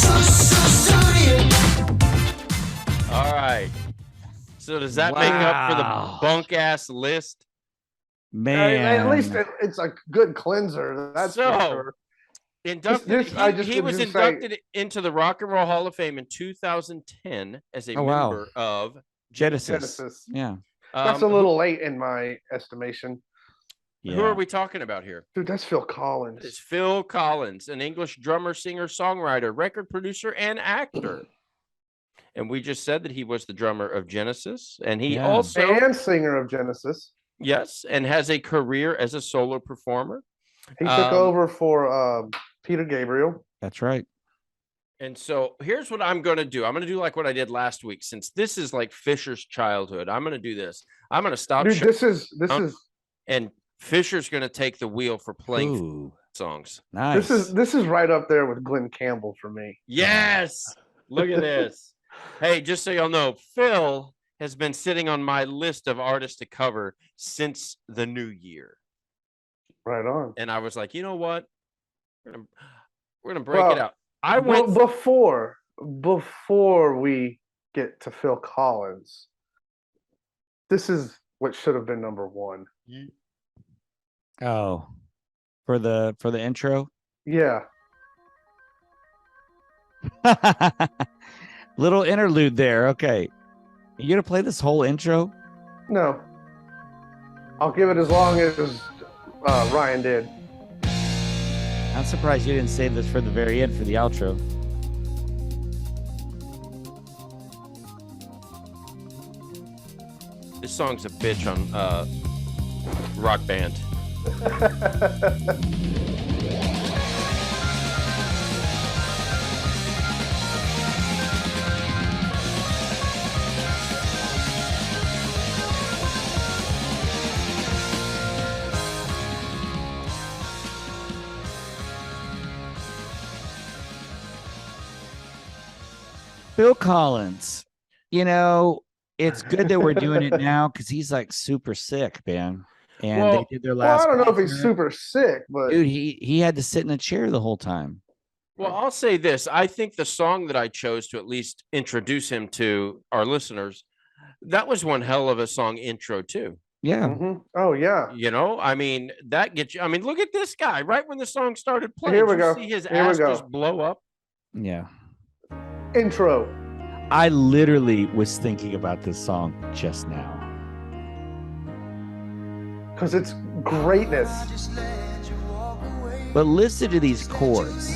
word, studio. All right. So does that make up for the Wow. bunk ass list? Man. At least it's a good cleanser. That's for So, sure. Inducted, This- I just he would was just say- inducted into the Rock and Roll Hall of Fame in 2010 as a Oh, wow. member of Genesis. Genesis. Yeah. That's a little late in my estimation. Yeah. Who are we talking about here? Dude, that's Phil Collins. It's Phil Collins, an English drummer, singer, songwriter, record producer, and actor. And we just said that he was the drummer of Genesis, and he Yeah. also And singer of Genesis. yes, and has a career as a solo performer. He took Um, over for Peter Gabriel. That's right. And so here's what I'm going to do. I'm going to do like what I did last week. Since this is like Fisher's childhood, I'm going to do this. I'm going to stop Dude, show- this is and Fisher's going to take the wheel for playing Ooh, songs. nice. this is right up there with Glenn Campbell for me. Yes. Look at this. Hey, just so y'all know, Phil has been sitting on my list of artists to cover since the new year. Right on. And I was like, you know what? We're gonna break it Well, out. I went before we get to Phil Collins. This is what should have been number one. Oh, for the intro. Yeah. Little interlude there. Okay, you gonna play this whole intro? No. I'll give it as long as Ryan did. I'm surprised you didn't save this for the very end for the outro. this song's a bitch on Rock Band. Phil Collins. You know, it's good that we're doing it now because he's like super sick, man. And Well- they did their Well, last. I don't know if he's concert. super sick, but Dude, he had to sit in a chair the whole time. Well, I'll say this. I think the song that I chose to at least introduce him to our listeners, that was one hell of a song intro too. Yeah. Mhm. Oh yeah. You know, I mean, that gets you. I mean, look at this guy right when the song started playing. Here we did you go. See his Here we ass go. just blow up. Yeah. Intro. I literally was thinking about this song just now. Because it's greatness. But listen to these chords.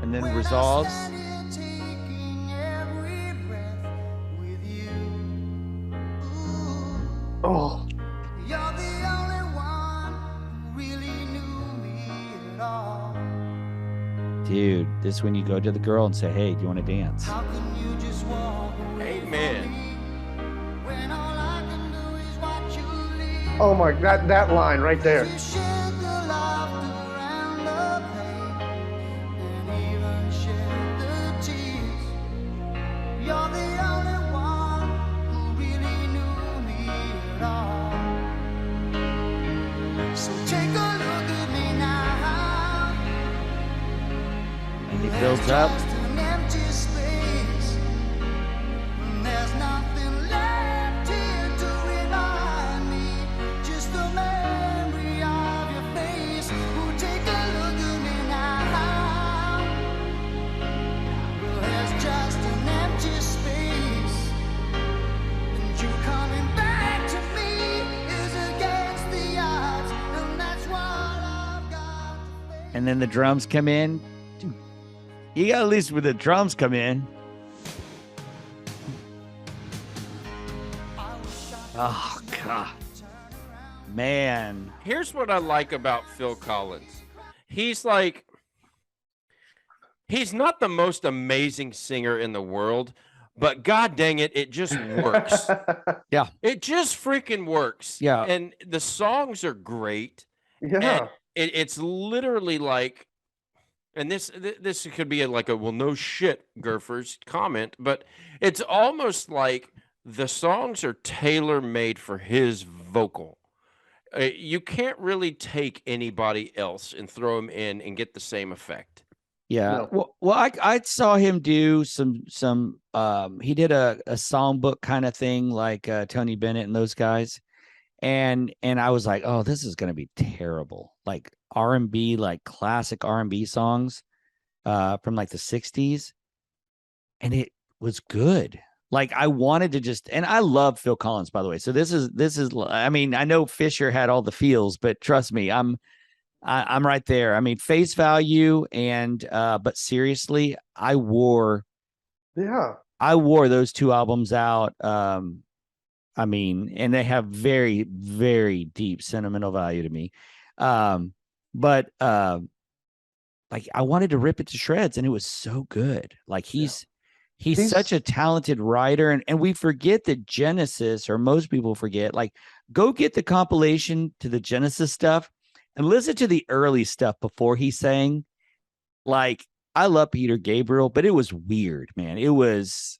And then resolves. Oh, You're the only one who really knew me at all. Dude, this is when you go to the girl and say, hey, do you want to dance? How can you just walk away Amen. from me when all I can do is watch you leave? oh my, that line right there. You shed the laughter and the pain. Builds up. Just an empty space. There's nothing left here to remind me. Just the memory of your face. Oh, take a look at me now. Well, there's just an empty space. And you coming back to me is against the odds. And that's what I've got to face. And then the drums come in. Dude, you got at least when the drums come in. Oh God, man. Here's what I like about Phil Collins. He's like, he's not the most amazing singer in the world, but god dang it, it just works. It just freaking works. Yeah. And the songs are great. Yeah. It's literally like, and this could be like a well, no shit, Gurfers comment, but it's almost like the songs are tailor made for his vocal. You can't really take anybody else and throw him in and get the same effect. Yeah. No. Well, I saw him do some he did a songbook kind of thing like Tony Bennett and those guys. And I was like, oh, this is gonna be terrible. Like R&B, like classic R&B songs from like the 60s. And it was good. Like I wanted to just, and I love Phil Collins, by the way. So this is, I mean, I know Fisher had all the feels, but trust me, I'm right there. I mean, Face Value and, but seriously, I wore those two albums out. I mean, and they have very, very deep sentimental value to me. But like I wanted to rip it to shreds and it was so good. Like he's such a talented writer, and we forget that Genesis, or most people forget, like go get the compilation to the Genesis stuff and listen to the early stuff before he sang. Like I love Peter Gabriel, but it was weird, man. It was,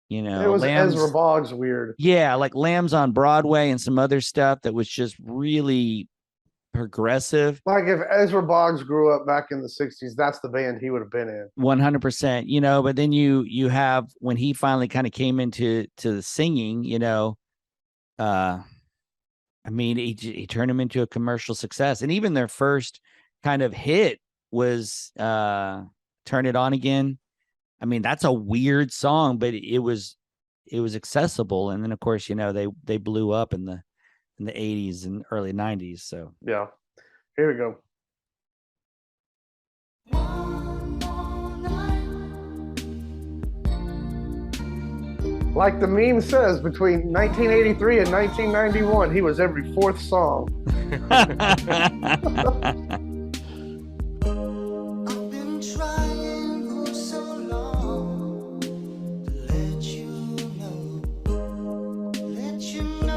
you know, It was Lambs, Ezra Boggs weird. yeah, like Lambs on Broadway and some other stuff that was just really progressive. Like if Ezra Boggs grew up back in the 60s, that's the band he would have been in. 100%, you know, but then you have when he finally kind of came into the singing, you know, I mean, he turned him into a commercial success. And even their first kind of hit was Turn It On Again. I mean, that's a weird song, but it was accessible. And then of course, you know, they blew up in the 80s and early 90s. So Yeah. Here we go. Like the meme says, between 1983 and 1991, he was every fourth song. I've been trying for so long to let you know.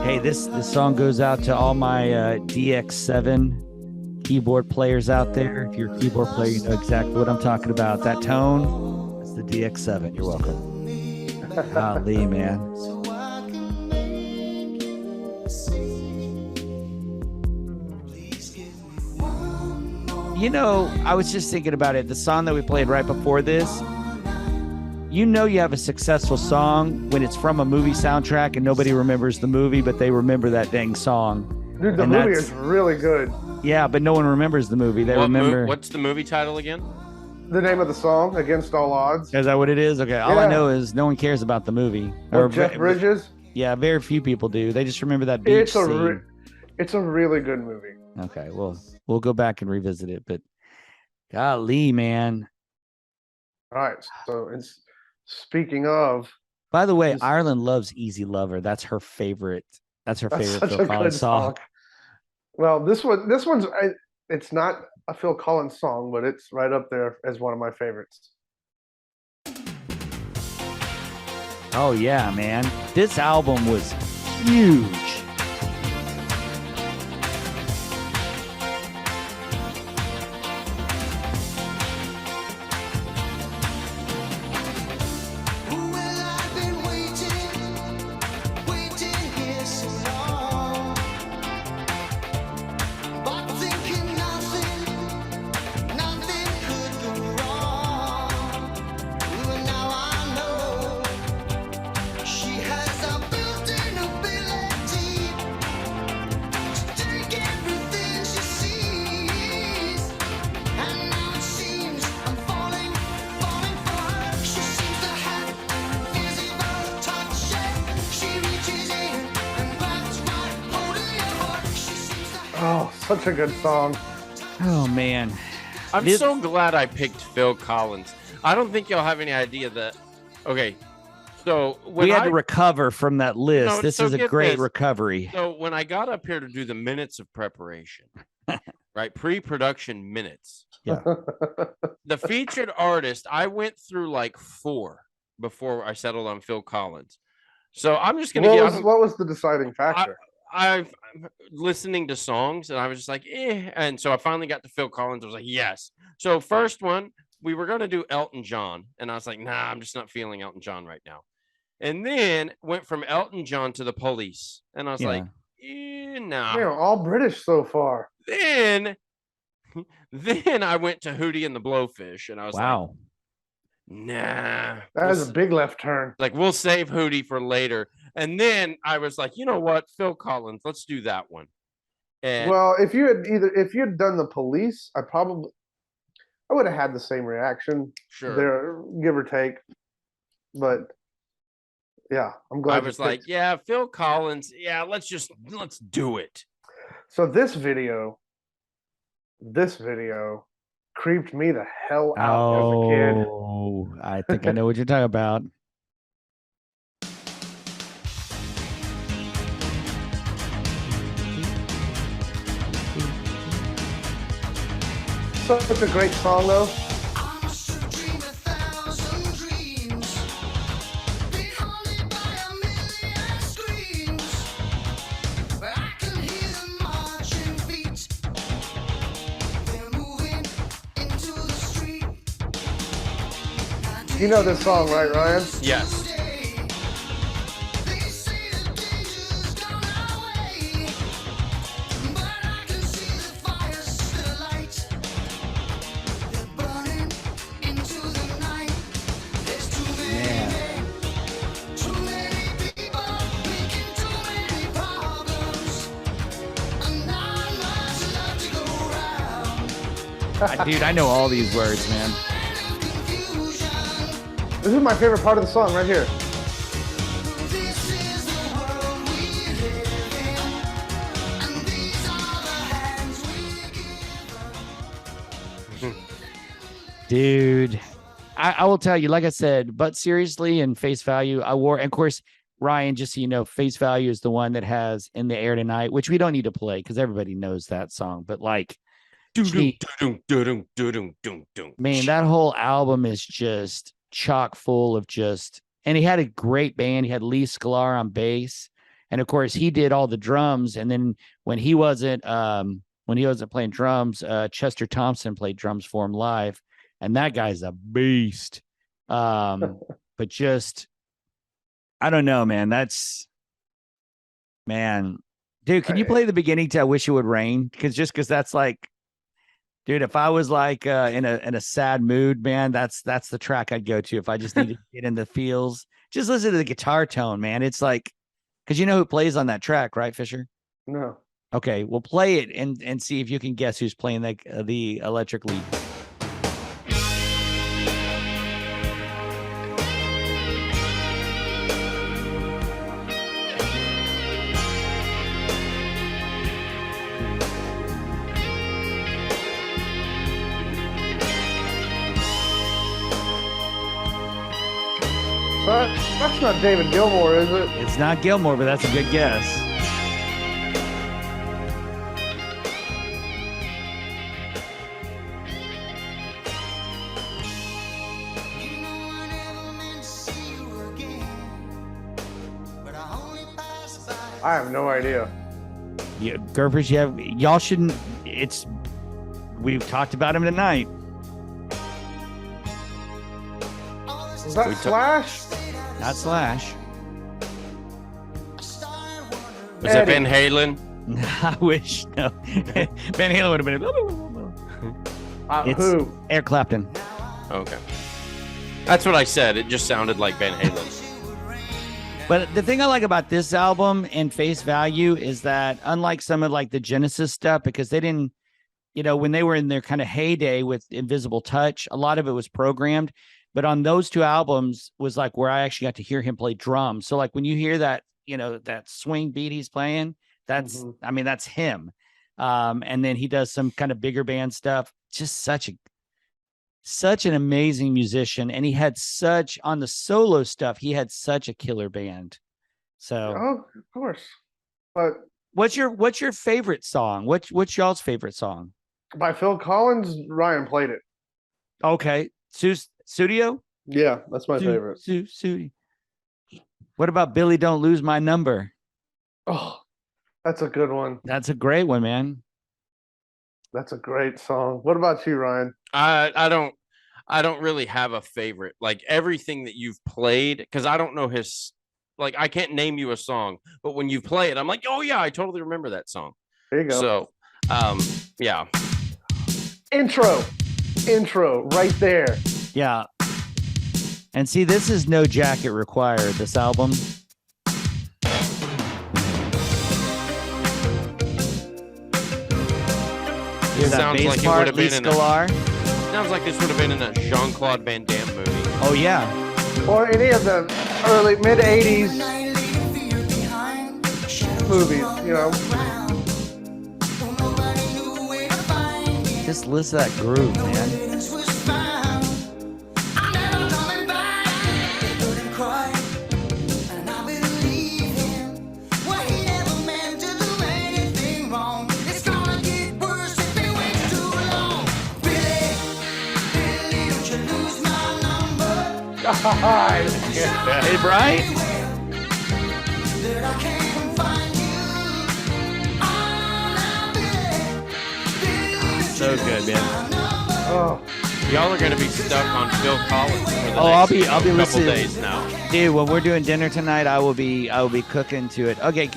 Hey, this song goes out to all my DX7 keyboard players out there. If you're a keyboard player, you know exactly what I'm talking about. That tone, that's the DX7. You're welcome. Golly, man. So I can make you see. Please give me one more. You know, I was just thinking about it. The song that we played right before this, you know, you have a successful song when it's from a movie soundtrack and nobody remembers the movie, but they remember that dang song. Dude, the And movie that's- is really good. Yeah, but no one remembers the movie. They remember. What's the movie title again? The name of the song, Against All Odds. Is that what it is? Okay. All I Yeah. know is no one cares about the movie. With Jeff Bridges. Yeah, very few people do. They just remember that beach It's a scene. it's a really good movie. Okay, well, we'll go back and revisit it. But golly, man. All right. So it's speaking of, By the way, Just- Ireland loves Easy Lover. That's her favorite. That's her that's favorite such Phil a good Collins song. song. Well, this one's it's not a Phil Collins song, but it's right up there as one of my favorites. Oh yeah, man. This album was huge. Well, I've been waiting here so long, but thinking nothing could go wrong. Oh, such a good song. Oh man. I'm This- so glad I picked Phil Collins. I don't think you'll have any idea that. Okay, so when We had I to recover from that list. No, This so is a get great this. recovery. so when I got up here to do the minutes of preparation, right, pre-production minutes. The featured artist, I went through like 4 before I settled on Phil Collins. So I'm just gonna get. What was the deciding factor? I'm listening to songs and I was just like, and so I finally got to Phil Collins. I was like, yes. So first one, we were gonna do Elton John, and I was like, nah, I'm just not feeling Elton John right now. And then went from Elton John to the Police, and I was like, nah. Man, all British so far. Then I went to Hootie and the Blowfish, and I was like, Wow. nah. That is a big left turn. Like, we'll save Hootie for later. And then I was like, you know what, Phil Collins, let's do that one. And Well, if you had done the Police, I would have had the same reaction sure, there, give or take. But yeah, I'm glad I you was like, picked- yeah, Phil Collins, yeah, let's do it. So this video creeped me the hell out as a kid. Oh, I think I know what you're talking about. Such a great song though. I must have dreamed 1,000 dreams, been haunted by a million screams, but I can hear them marching feet. They're moving into the street. You know this song, right, Ryan? Yes. They say the danger's gone our way, but I can see the fire still alight. They're burning into the night. There's too many men, too many people making too many problems, and not much love to go around. Dude, I know all these words, man. Land of confusion. This is my favorite part of the song right here. This is the world we live in, and these are the hands we give. Dude, I will tell you, like I said, but seriously, in Face Value, I wore, and of course, Ryan, just so you know, Face Value is the one that has In the Air Tonight, which we don't need to play because everybody knows that song. But like, gee, man, that whole album is just chock full of just, and he had a great band. He had Lee Sklar on bass, and of course, he did all the drums. And then when he wasn't playing drums, Chester Thompson played drums for him live, and that guy's a beast. But just, I don't know, man. Man, dude, can you play the beginning to "I Wish It Would Rain"? Because that's like, dude, if I was like in a sad mood, man, that's the track I'd go to if I just needed to get in the feels. Just listen to the guitar tone, man. It's like, because you know who plays on that track, right, Fisher? No. Okay, we'll play it and see if you can guess who's playing the electric lead. That's not David Gilmour, is it? It's not Gilmore, but that's a good guess. You know I never meant to see you again, but I only passed by. I have no idea. Yeah, Gurpers, y'all shouldn't. We've talked about him tonight. Was that Slash? Not Slash. Was it Ben Halen? I wish no. Van Halen would have been. It's Who? Eric Clapton. Okay. That's what I said. It just sounded like Van Halen. But the thing I like about this album and Face Value is that unlike some of like the Genesis stuff, because they didn't, when they were in their kind of heyday with Invisible Touch, a lot of it was programmed. But on those two albums was like where I actually got to hear him play drums. So like when you hear that, that swing beat he's playing, that's, I mean, that's him. And then he does some kind of bigger band stuff. Just such an amazing musician. And he had such on the solo stuff, he had such a killer band. So Oh, of course. But what's your favorite song? What's y'all's favorite song? by Phil Collins, Ryan played it. Okay. Studio? Yeah, that's my favorite. Studio. What about Billy Don't Lose My Number? Oh, that's a good one. That's a great one, man. That's a great song. What about you, Ryan? I don't really have a favorite. Like everything that you've played, because I don't know his, like I can't name you a song, but when you play it, I'm like, oh yeah, I totally remember that song. There you go. So yeah. Intro right there. Yeah. And see, this is no jacket required, this album. Hear that Sounds bass like it part, would have Lee been in a, Sklar? sounds like this would have been in a Jean-Claude Van Damme movie. Oh yeah. Or any of the early mid 80s movies, you know. Just listen to that groove, man. Hey, Brian. So good, man. Oh, Y'all are gonna be stuck on Phil Collins for the I'll be couple listening. days now. Dude, when we're doing dinner tonight, I will be cooking to it. Okay,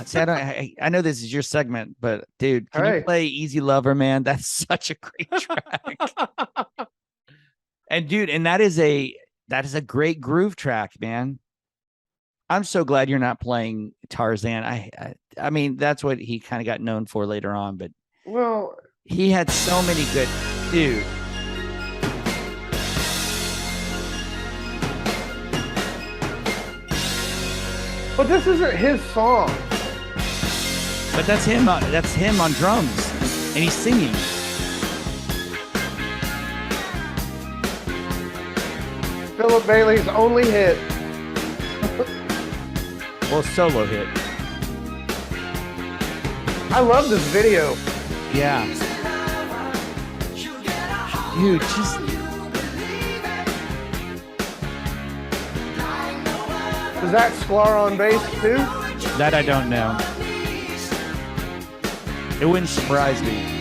see, I know this is your segment, but dude, can Hey. you play Easy Lover, man? That's such a great track. And dude, and that is a great groove track, man. I'm so glad you're not playing Tarzan. I mean, that's what he kind of got known for later on, but well, he had so many good, dude. but this isn't his song. But that's him on drums, and he's singing. Philip Bailey's only hit. Well, solo hit. I love this video. Yeah. Dude, just Is that Sklar on bass too? that I don't know. It wouldn't surprise me.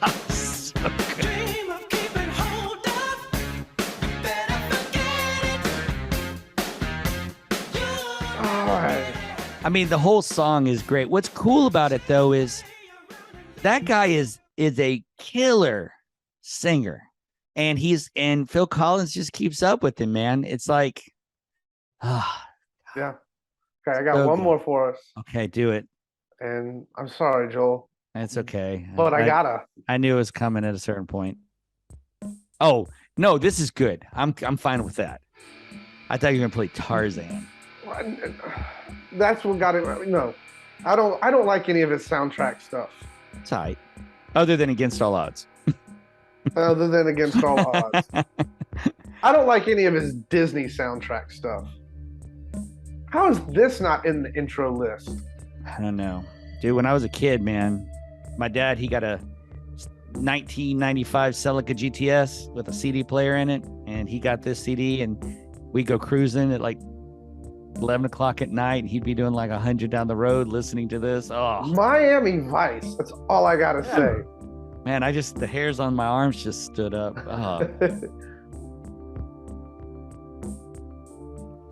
So good. All right. I mean, the whole song is great. What's cool about it though is that guy is a killer singer, and Phil Collins just keeps up with him, man. It's like, Yeah. Okay, I got So one good. more for us. okay, do it. And I'm sorry, Joel, It's okay. but I gotta. I knew it was coming at a certain point. Oh no, this is good. I'm fine with that. I thought you were gonna play Tarzan. That's what got it. No, I don't like any of his soundtrack stuff, It's all right. Other than Against All Odds. other than Against All Odds. I don't like any of his Disney soundtrack stuff. How is this not in the intro list? I don't know. Dude, when I was a kid, man, my dad, he got a 1995 Celica GTS with a CD player in it, and he got this CD, and we go cruising at like 11 o'clock at night, and he'd be doing like 100 down the road listening to this. Oh, Miami Vice. That's all I gotta say. man, the hairs on my arms just stood up. Oh,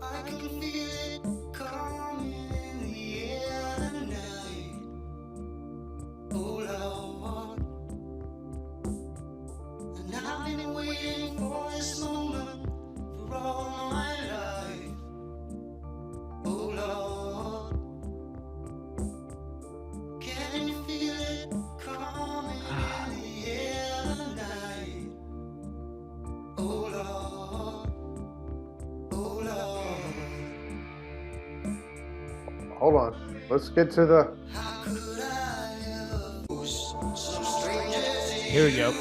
I can feel it coming in the air tonight. Oh Lord, and I've been waiting for this moment for all my life. Oh Lord, can you feel hold on. Let's get to the. Here we go.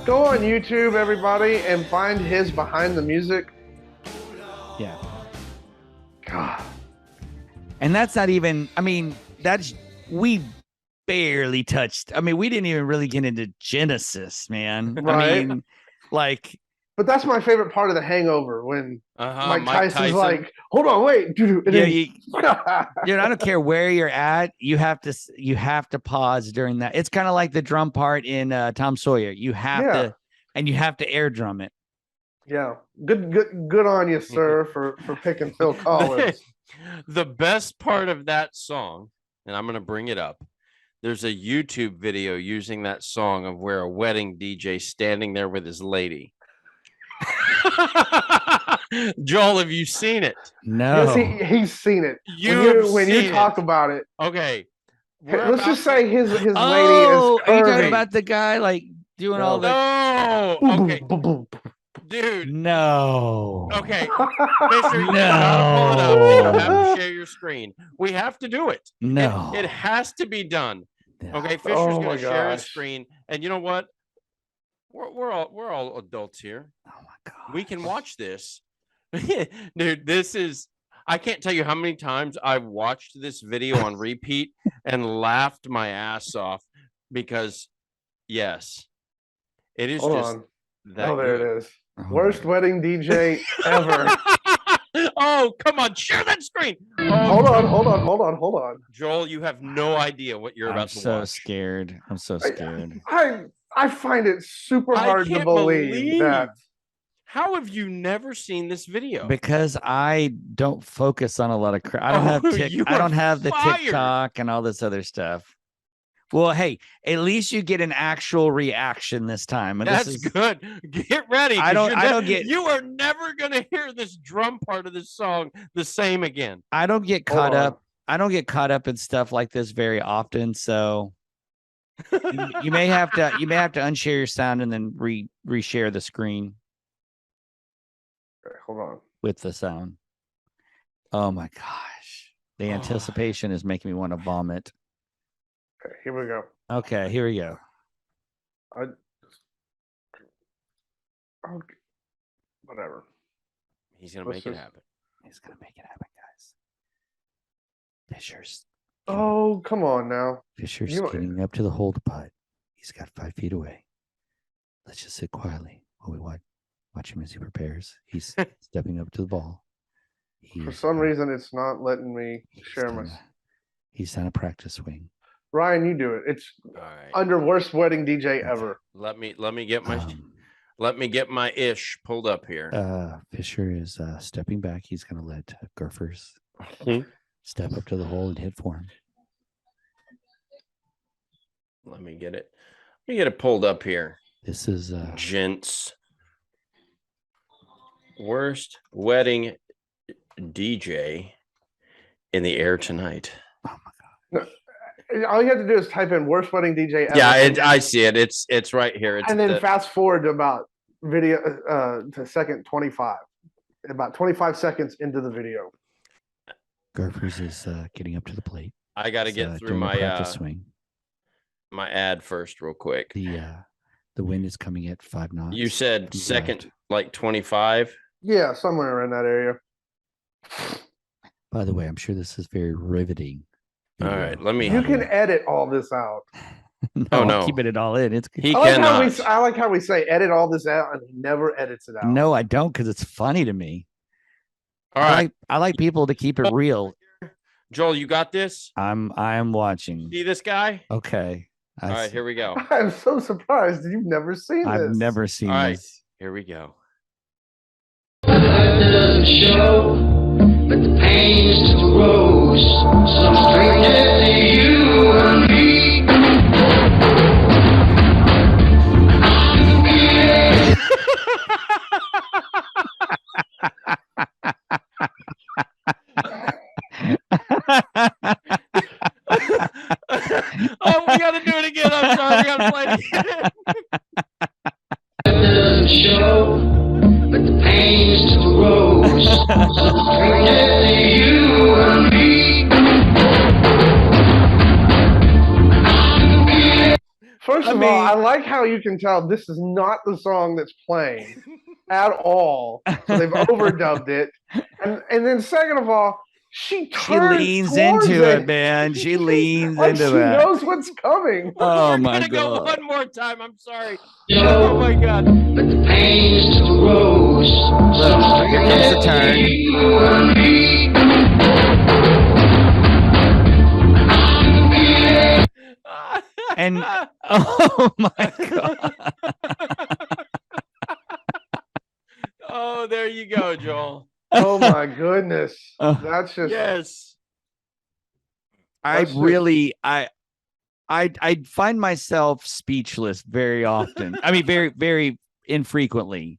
Go on YouTube, everybody, and find his behind the music. Yeah. God. And that's not even, I mean, we barely touched. I mean, we didn't even really get into Genesis, man. Right. I mean, like, But that's my favorite part of The Hangover when Mike Tyson's Tyson. like, "Hold on, wait, dude." yeah, dude, I don't care where you're at. You have to pause during that. It's kind of like the drum part in Tom Sawyer. You have Yeah. you have to air drum it. Yeah, good on you, sir, for picking Phil Collins. The best part of that song, and I'm going to bring it up. There's a YouTube video using that song of where a wedding DJ standing there with his lady. Joel, have you seen it? No. Yes, he's seen it. You've When you seen talk it. about it, Okay. let's just say his lady is Oh, are you talking curvy. about the guy like doing all the? No. Boom, Okay, boom, boom, dude. No. Okay. boom. Fisher, you gotta pull it up. and You have to share your screen. We have to do it. No. It has to be done. No. Okay, Fisher's Oh gonna my share his gosh. screen, and you know what? We're all adults here. Oh my god. We can watch this. Dude, this is I can't tell you how many times I've watched this video on repeat and laughed my ass off because yes, it is Hold just on. that Oh, there good. it is. Oh Worst my- wedding DJ ever. Oh, come on, share that screen. Oh, Hold on. Joel, you have no idea what you're I'm about to so watch. scared. I'm so scared. I find it super I hard to can't believe that. How have you never seen this video? Because I don't focus on a lot of crap. I don't have you I are don't have the fired. TikTok and all this other stuff. Well, hey, at least you get an actual reaction this time. And That's this is good. Get ready. I 'cause don't get- You are never gonna hear this drum part of this song the same again. I don't get Hold caught on. up. I don't get caught up in stuff like this very often. So you may have to unshare your sound and then reshare the screen Okay, hold on. with the sound. Oh my gosh. The anticipation is making me want to vomit. Okay, here we go. Okay, here we go. Okay, whatever. He's gonna Let's make it just- happen. He's gonna make it happen, guys. Fisher's Oh, come on now. Fisher's you- getting up to the hold putt. He's got 5 feet away. Let's just sit quietly while we watch him as he prepares. He's stepping up to the ball. For some reason, it's not letting me share my. He's on a practice swing. Ryan, you do it. It's All right. under worst wedding DJ ever. Let me get my Um, let me get my ish pulled up here. Fisher is stepping back. He's going to let Gurfers Hmm. step up to the hole and hit for him. Let me get it. Let me get it pulled up here. This is Gents. Worst wedding DJ in the air tonight. oh my god. All you have to do is type in worst wedding DJ ever. Yeah, I see it. It's right here. It's and then the- fast forward to about video to second 25. About 25 seconds into the video. Gurfers is getting up to the plate. I got to He's, get through doing a my practice swing. my ad first real quick. The wind is coming at 5 knots. You said He's second, left. like 25. Yeah, somewhere in that area. By the way, I'm sure this is very riveting. All video. right, let me- You can edit all this out. no, Oh, I'm no. keeping it all in. It's He I like, how cannot. I like how we say edit all this out and he never edits it out. no, I don't, because it's funny to me. All right, I like people to keep it real. Joel, you got this. I am watching. See this guy? Okay. All right, here we go. I'm so surprised that you've never seen I've this. never seen All right, this. here we go. doesn't show, but the pain still grows. Some stranger to you and me. of all, I like how you can tell this is not the song that's playing at all. So they've overdubbed it. And then second of all, she leans towards into it, man. She leans like into she that. knows what's coming. Oh We're my gonna go god. one more time. I'm sorry. So, Oh my god. but the pain's too gross. So Here comes the turn. you and me. And oh my god. Oh, there you go, Joel. Oh my goodness. Oh. That's just Yes. I That's just- really I find myself speechless very often. I mean very very infrequently.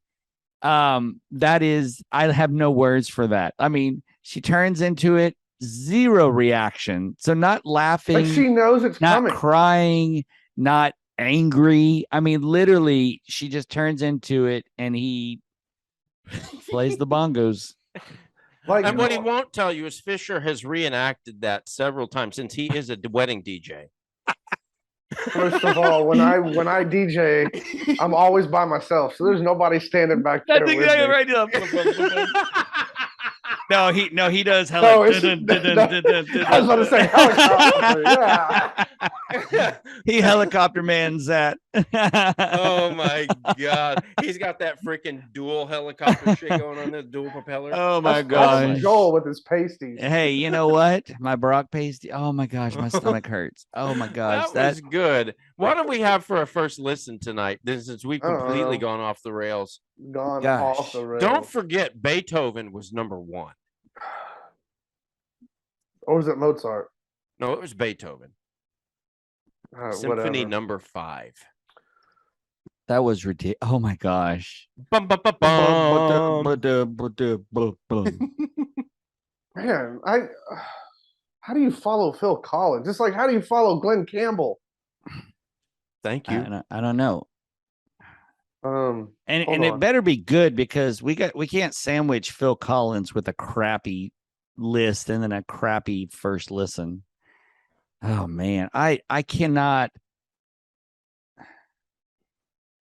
That is, I have no words for that. I mean, she turns into it, zero reaction. So not laughing, like she knows it's not coming. crying, not angry. I mean, literally, she just turns into it and he plays the bongos. Like And what he won't tell you is Fisher has reenacted that several times since he is a wedding DJ. first of all, when I DJ, I'm always by myself. So there's nobody standing back there. That's with exactly me. right. No, he does hella. No, it's- I was about to say helicopter. Yeah. He helicopter mans that. Oh my god. He's got that freaking dual helicopter shit going on there, dual propeller. Oh my That's gosh. Joel with his pasties. Hey, you know what? My Brock pasty. Oh my gosh, my stomach hurts. Oh my gosh, that was good. What do we have for a first listen tonight? Since we've I don't completely know. gone off the rails. Gone Gosh. off the rails. Don't forget Beethoven was number 1. Or was it Mozart? No, it was Beethoven. Symphony Whatever. number 5. that was ridiculous. Oh my gosh. Bum, bum, bum, bum. Man, how do you follow Phil Collins? Just like how do you follow Glenn Campbell? Thank you. I don't know. Um, And Hold it on. better be good because we can't sandwich Phil Collins with a crappy list and then a crappy first listen. Oh man, I cannot.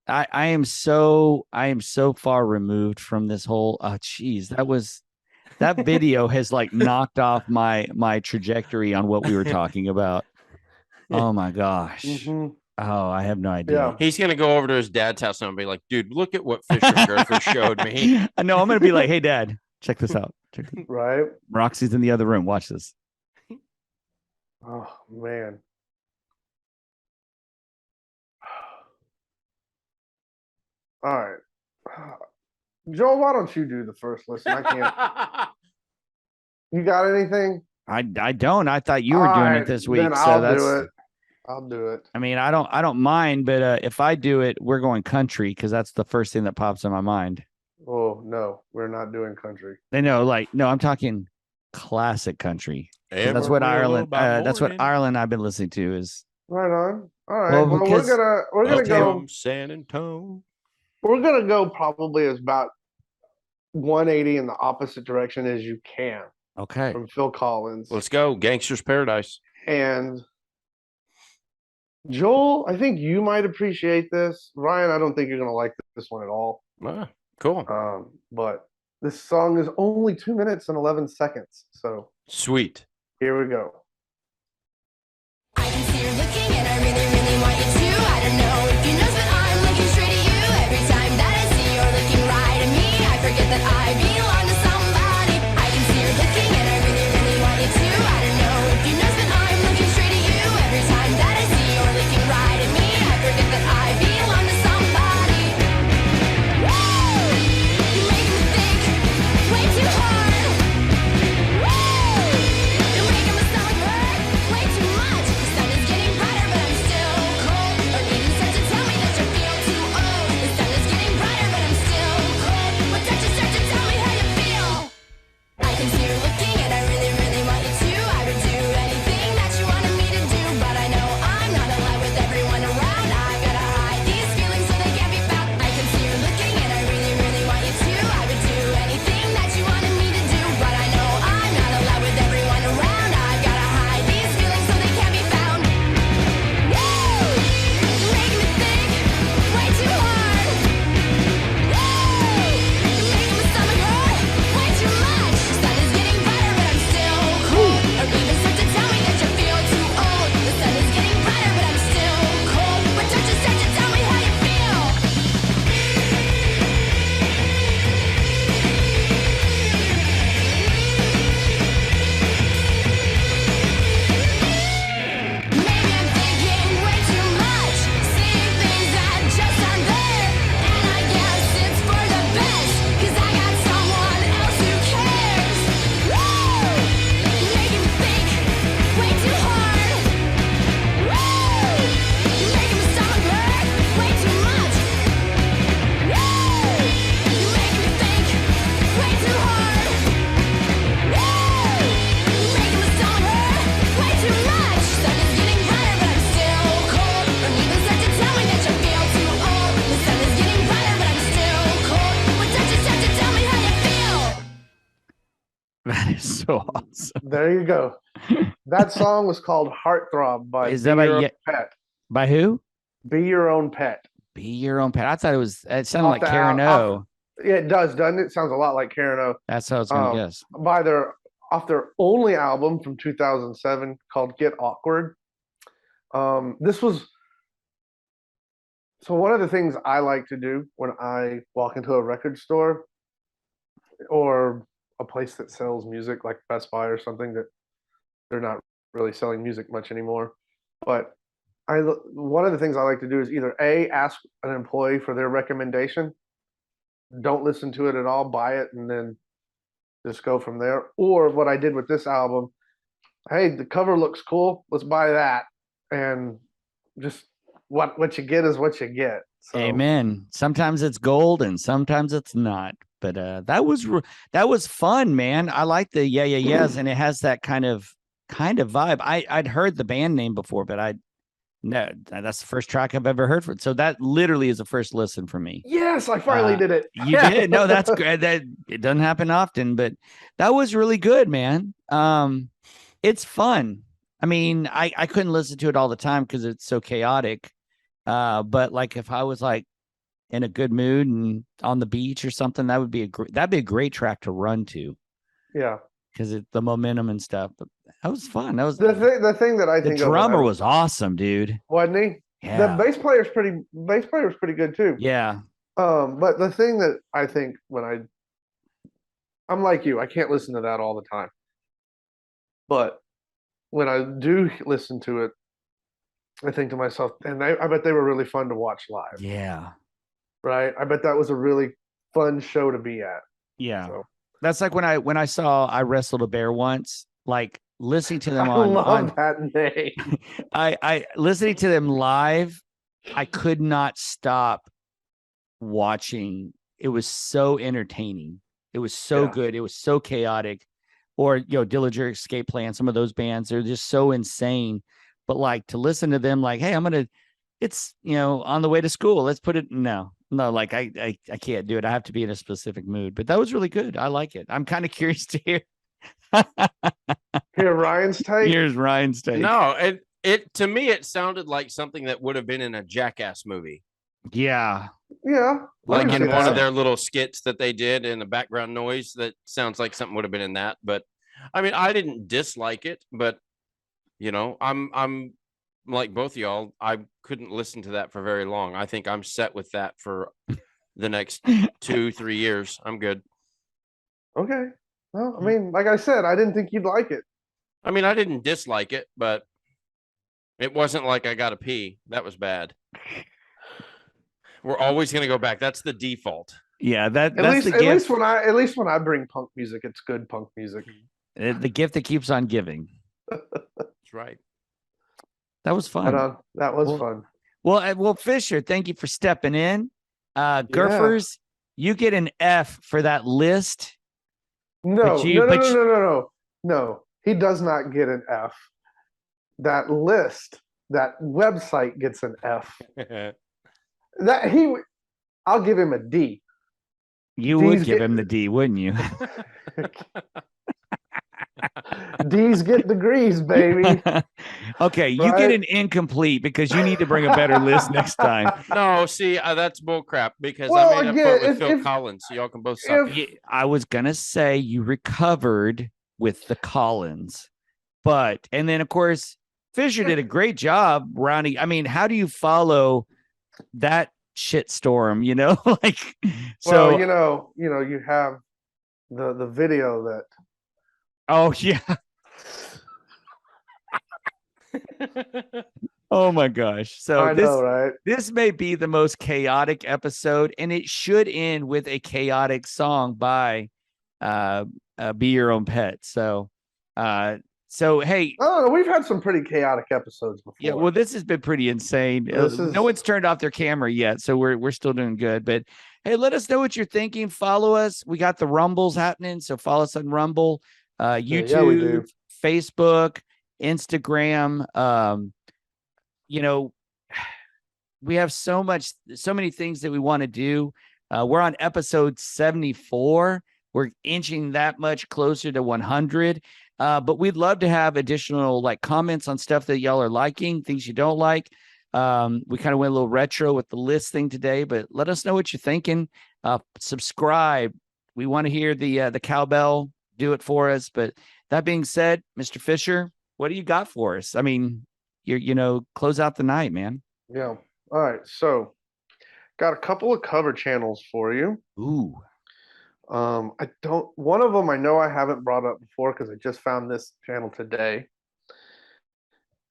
I am so far removed from this whole. Oh geez, that video has like knocked off my trajectory on what we were talking about. Oh my gosh. mhm. Oh, I have no idea. Yeah. He's gonna go over to his dad's house now and be like, "Dude, look at what Fisher Gerfer showed me." I know. I'm gonna be like, hey, Dad, check this out. Check this. Right? Roxy's in the other room. Watch this. Oh man. All right. Joel, why don't you do the first listen? I can't. You got anything? I don't. I thought you were doing Alright, it this week. Then So I'll that's. do it. I'll do it. I mean, I don't mind, but if I do it, we're going country because that's the first thing that pops in my mind. Oh no, we're not doing country. They know, like, no, I'm talking classic country. 'Cause that's what Amarillo Ireland. by That's what morning. Ireland I've been listening to is. Right on. All right. Well, Well, because- we're gonna Okay. go. From San Antonio. We're gonna go probably as about 180 in the opposite direction as you can Okay. from Phil Collins. Let's go, Gangster's Paradise. And Joel, I think you might appreciate this. Ryan, I don't think you're gonna like this one at all. Ah, cool, But this song is only 2 minutes and 11 seconds. So sweet. here we go. I can see you're looking and I really, really want you to. I don't know if you know, but I'm looking straight at you. Every time that I see you're looking right at me, I forget that I belong to somebody. I can see you're looking and I really, really want you to. I don't know if you know, but I'm looking straight at you. Every time that I see you're looking right at me, I forget that I belong to somebody. Woo! You're making me think way too hard. Woo! You're making my stomach hurt way too much. The sun is getting brighter, but I'm still cold. Or even start to tell me so awesome. There you go. That song was called Heartthrob by Is Be that by Your Own Ye- Pet. By who? Be Your Own Pet. Be Your Own Pet. I thought it sounded Off like the Karen al- O. Yeah, it does, doesn't it? Sounds a lot like Karen O. That's how I was gonna Um, guess. off their only album from 2007 called Get Awkward. This was so one of the things I like to do when I walk into a record store or a place that sells music like Best Buy or something that they're not really selling music much anymore. But one of the things I like to do is either ask an employee for their recommendation, don't listen to it at all, buy it, and then just go from there. Or what I did with this album, hey, the cover looks cool, let's buy that, and just what you get is what you get. So, Amen. Sometimes it's gold and sometimes it's not. But that was fun, man. I like the yeah yeahs, and it has that kind of vibe. I'd heard the band name before, but no, that's the first track I've ever heard for it. So that literally is a first listen for me. yes, I finally did it. You did. No, that's great. That it doesn't happen often, but that was really good, man. It's fun. I mean, I couldn't listen to it all the time because it's so chaotic. But like if I was like in a good mood and on the beach or something, that'd be a great track to run to Yeah. because it's the momentum and stuff. But that was fun. That was The thing that I the think of when drummer I- was awesome, dude. wasn't he? Yeah. The bass player's pretty good too. Yeah. But the thing that I think when I'm like you, I can't listen to that all the time. But when I do listen to it, I think to myself, and I bet they were really fun to watch live, Yeah. right? I bet that was a really fun show to be at. Yeah. So That's like when I saw I Wrestled a Bear once, like listening to them I on love that name. I listening to them live, I could not stop watching. It was so entertaining. It was so Yeah. good. It was so chaotic. Or Dillinger Escape Plan, some of those bands, they're just so insane. But like to listen to them, like, hey, it's on the way to school. Let's put it no, like I can't do it. I have to be in a specific mood. But that was really good. I like it. I'm kind of curious to hear. Here, Ryan's take. Here's Ryan's take. No, it to me it sounded like something that would have been in a Jackass movie. Yeah. Yeah. I Like can in see one that. of their little skits that they did in the background noise, that sounds like something would have been in that. But I mean, I didn't dislike it, but I'm like both of y'all. I couldn't listen to that for very long. I think I'm set with that for the next 2-3 years. I'm good. Okay. Well, I mean, like I said, I didn't think you'd like it. I mean, I didn't dislike it, but it wasn't like I got to pee. That was bad. We're always going to go back. That's the default. Yeah, At that's the gift. at least when I bring punk music, it's good punk music. The gift that keeps on giving. That's right. That was But, fun. that was Well, fun. Well, Fisher, thank you for stepping in. Gurfers, you get an F for that list. No, but you- no, no, but no, you- no, no, no. No, he does not get an F. That list, that website gets an F. I'll give him a D. You would D's give get- him the D, wouldn't you? D's get degrees, baby. Okay, you get Right? an incomplete because you need to bring a better list next time. No, see, that's bull crap because Well, I made again, a quote with if- Phil if- Collins, so y'all can both suck. if- Yeah, I was gonna say you recovered with the Collins, and then of course Fisher did a great job rounding. I mean, how do you follow that shitstorm? Like so. Well, you have the video that Oh yeah. Oh my gosh. So I know, right? this may be the most chaotic episode, and it should end with a chaotic song by Be Your Own Pet. So hey, Oh, no, we've had some pretty chaotic episodes before. yeah, well, this has been pretty insane. This is- No one's turned off their camera yet, so we're still doing good. But hey, let us know what you're thinking. Follow us. We got the Rumbles happening, so follow us on Rumble, YouTube, yeah, we do. Facebook, Instagram. We have so many things that we want to do. We're on episode 74. We're inching that much closer to 100. But we'd love to have additional like comments on stuff that y'all are liking, things you don't like. We kind of went a little retro with the list thing today, but let us know what you're thinking. Subscribe. We want to hear the cowbell. Do it for us. But that being said, Mr. Fisher, what do you got for us? I mean, close out the night, man. Yeah. All right. So, got a couple of cover channels for you. Ooh. One of them I know I haven't brought up before because I just found this channel today.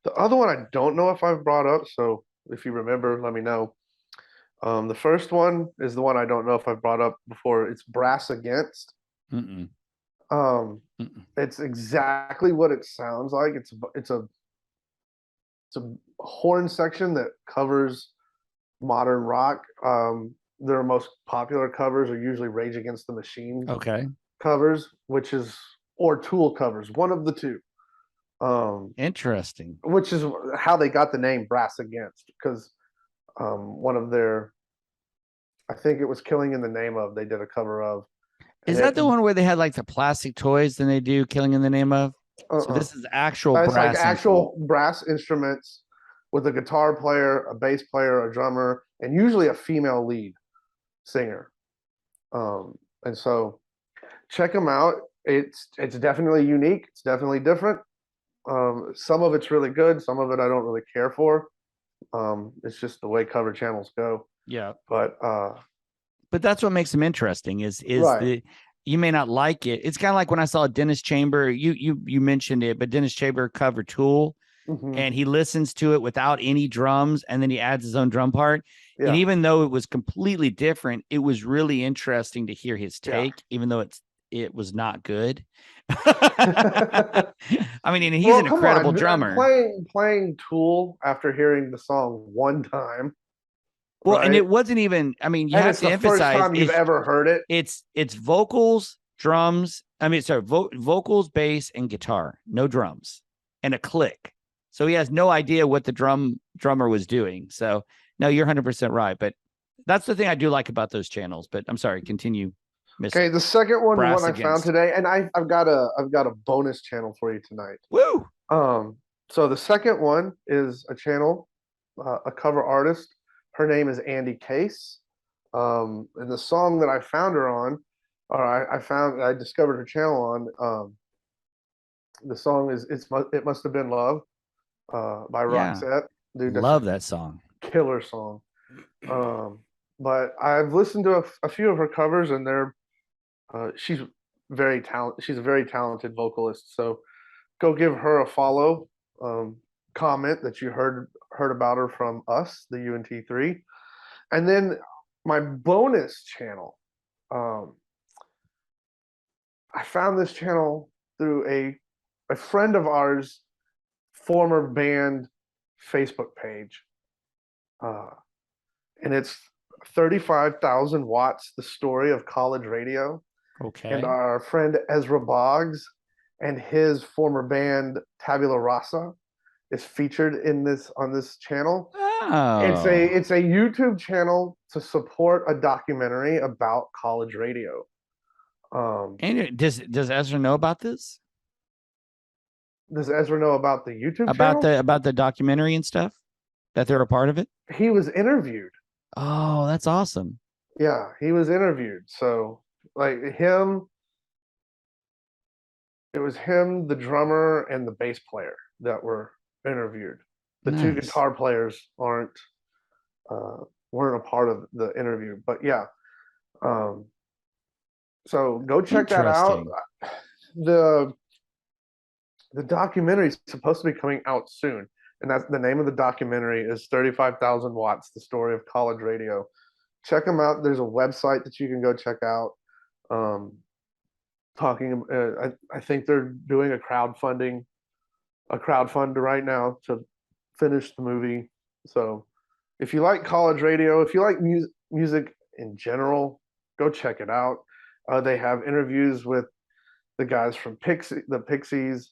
The other one I don't know if I've brought up, so if you remember, let me know. The first one is the one I don't know if I've brought up before. It's Brass Against. Mm-mm. It's exactly what it sounds like. It's a horn section that covers modern rock. Their most popular covers are usually Rage Against the Machine Okay. covers, or Tool covers, one of the two. Interesting. Which is how they got the name Brass Against, because one of their, I think it was Killing in the Name of, they did a cover of. Is that the one where they had like the plastic toys than they do Killing in the Name of? So this is actual It's brass. like actual brass instruments with a guitar player, a bass player, a drummer, and usually a female lead singer. And so check them out. It's definitely unique. It's definitely different. Some of it's really good. Some of it I don't really care for. It's just the way cover channels go. Yeah. But that's what makes them interesting is Right. you may not like it. It's kind of like when I saw Dennis Chamber, you mentioned it, but Dennis Chamber cover Tool mhm, and he listens to it without any drums and then he adds his own drum part. yeah. And even though it was completely different, it was really interesting to hear his Yeah. take, even though it was not good. I mean, and he's Well, an come incredible on, drummer. Playing Tool after hearing the song one time. Well, and right? it wasn't even, I mean, you And have it's to the first emphasize time you've ever heard it. it's vocals, drums. I mean, sorry, vocals, bass, and guitar, no drums, and a click. So he has no idea what the drummer was doing. So no, you're 100% right. But that's the thing I do like about those channels. But I'm sorry, continue, Mr. Okay, the second one, the Brass one I found Against. today, and I've got a bonus channel for you tonight. Woo! So the second one is a channel, a cover artist. Her name is Andy Case. And the song that I found her on, or I discovered her channel on, the song is It Must Have Been Love, by Yeah. Roxette. Dude, that's Love a that song. killer song. But I've listened to a few of her covers, and she's very talented. She's a very talented vocalist. So go give her a follow. Comment that you heard about her from us, the UNT3, and then my bonus channel. I found this channel through a friend of ours, former band Facebook page, and it's 35,000 watts. The story of college radio. Okay. And our friend Ezra Boggs and his former band Tabula Rasa is featured on this channel. Oh. It's a YouTube channel to support a documentary about college radio. And does Ezra know about this? Does Ezra know about the YouTube About channel? about the documentary and stuff? That they're a part of it? He was interviewed. Oh, that's awesome. Yeah, he was interviewed. So like it was him, the drummer, and the bass player that were interviewed. The two Nice. guitar players weren't a part of the interview, but yeah. So go check that out. The documentary is supposed to be coming out soon, and that's the name of the documentary is 35,000 Watts: The Story of College Radio. Check them out. There's a website that you can go check out. I think they're doing a crowdfund right now to finish the movie. So if you like college radio, if you like music in general, go check it out. They have interviews with the guys from the Pixies.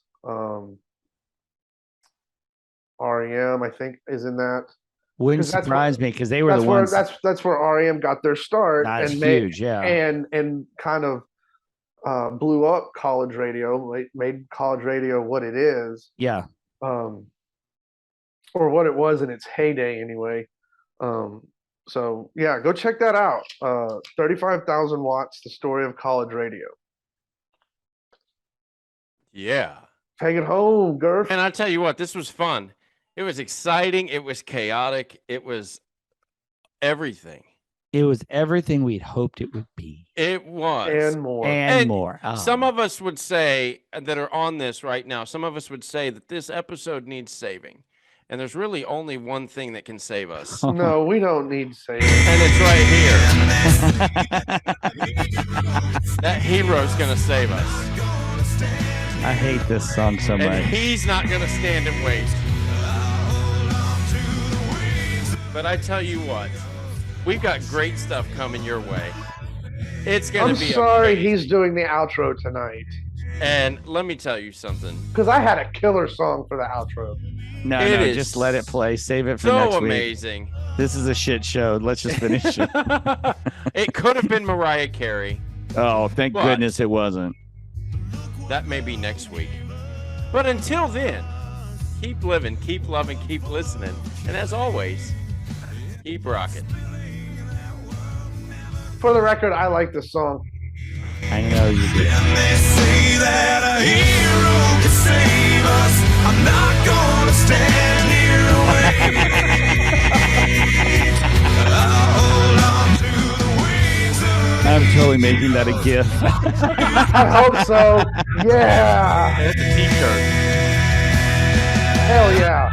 REM, I think, is in that. Wouldn't 'Cause that's surprise what- me because they were the ones. That's where REM got their start That's and huge, yeah. and kind of blew up college radio, made college radio what it is, Yeah. or what it was in its heyday anyway. So yeah, go check that out. 35,000 watts, the story of college radio. Yeah. Take it home, Gurf. And I tell you what, this was fun. It was exciting. It was chaotic. It was everything. It was everything we'd hoped it would be. It was. And more. And And more. Some Oh. of us would say that are on this right now, some of us would say that this episode needs saving. And there's really only one thing that can save us. No, we don't need saving. And it's right here. That hero's going to save us. I hate this song so And much. he's not going to stand and wait. But I tell you what, we've got great stuff coming your way. It's going I'm to be sorry amazing. he's doing the outro tonight. And let me tell you something. Because I had a killer song for the outro. No, It no, is just let it play. Save it for So next week. amazing. This is a shit show. Let's just finish it. It could have been Mariah Carey. Oh, thank But- goodness it wasn't. That may be next week. But until then, keep living, keep loving, keep listening. And as always, keep rocking. For the record, I like this song. I know you did. They say that a hero can save us. I'm not gonna stand here and wait. I'll hold on to the wings of I'm totally making that a gift. I hope so. Yeah. It's a t-shirt. Hell yeah.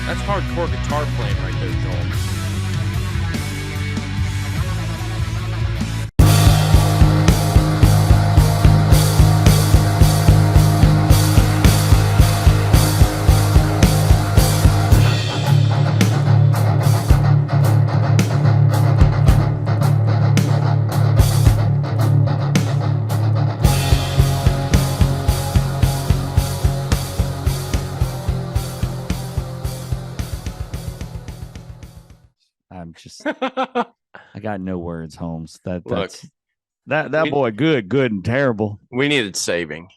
That's hardcore guitar playing right there, Joel. I'm just I got no words, Holmes. Look, That we- boy good and terrible. We needed saving.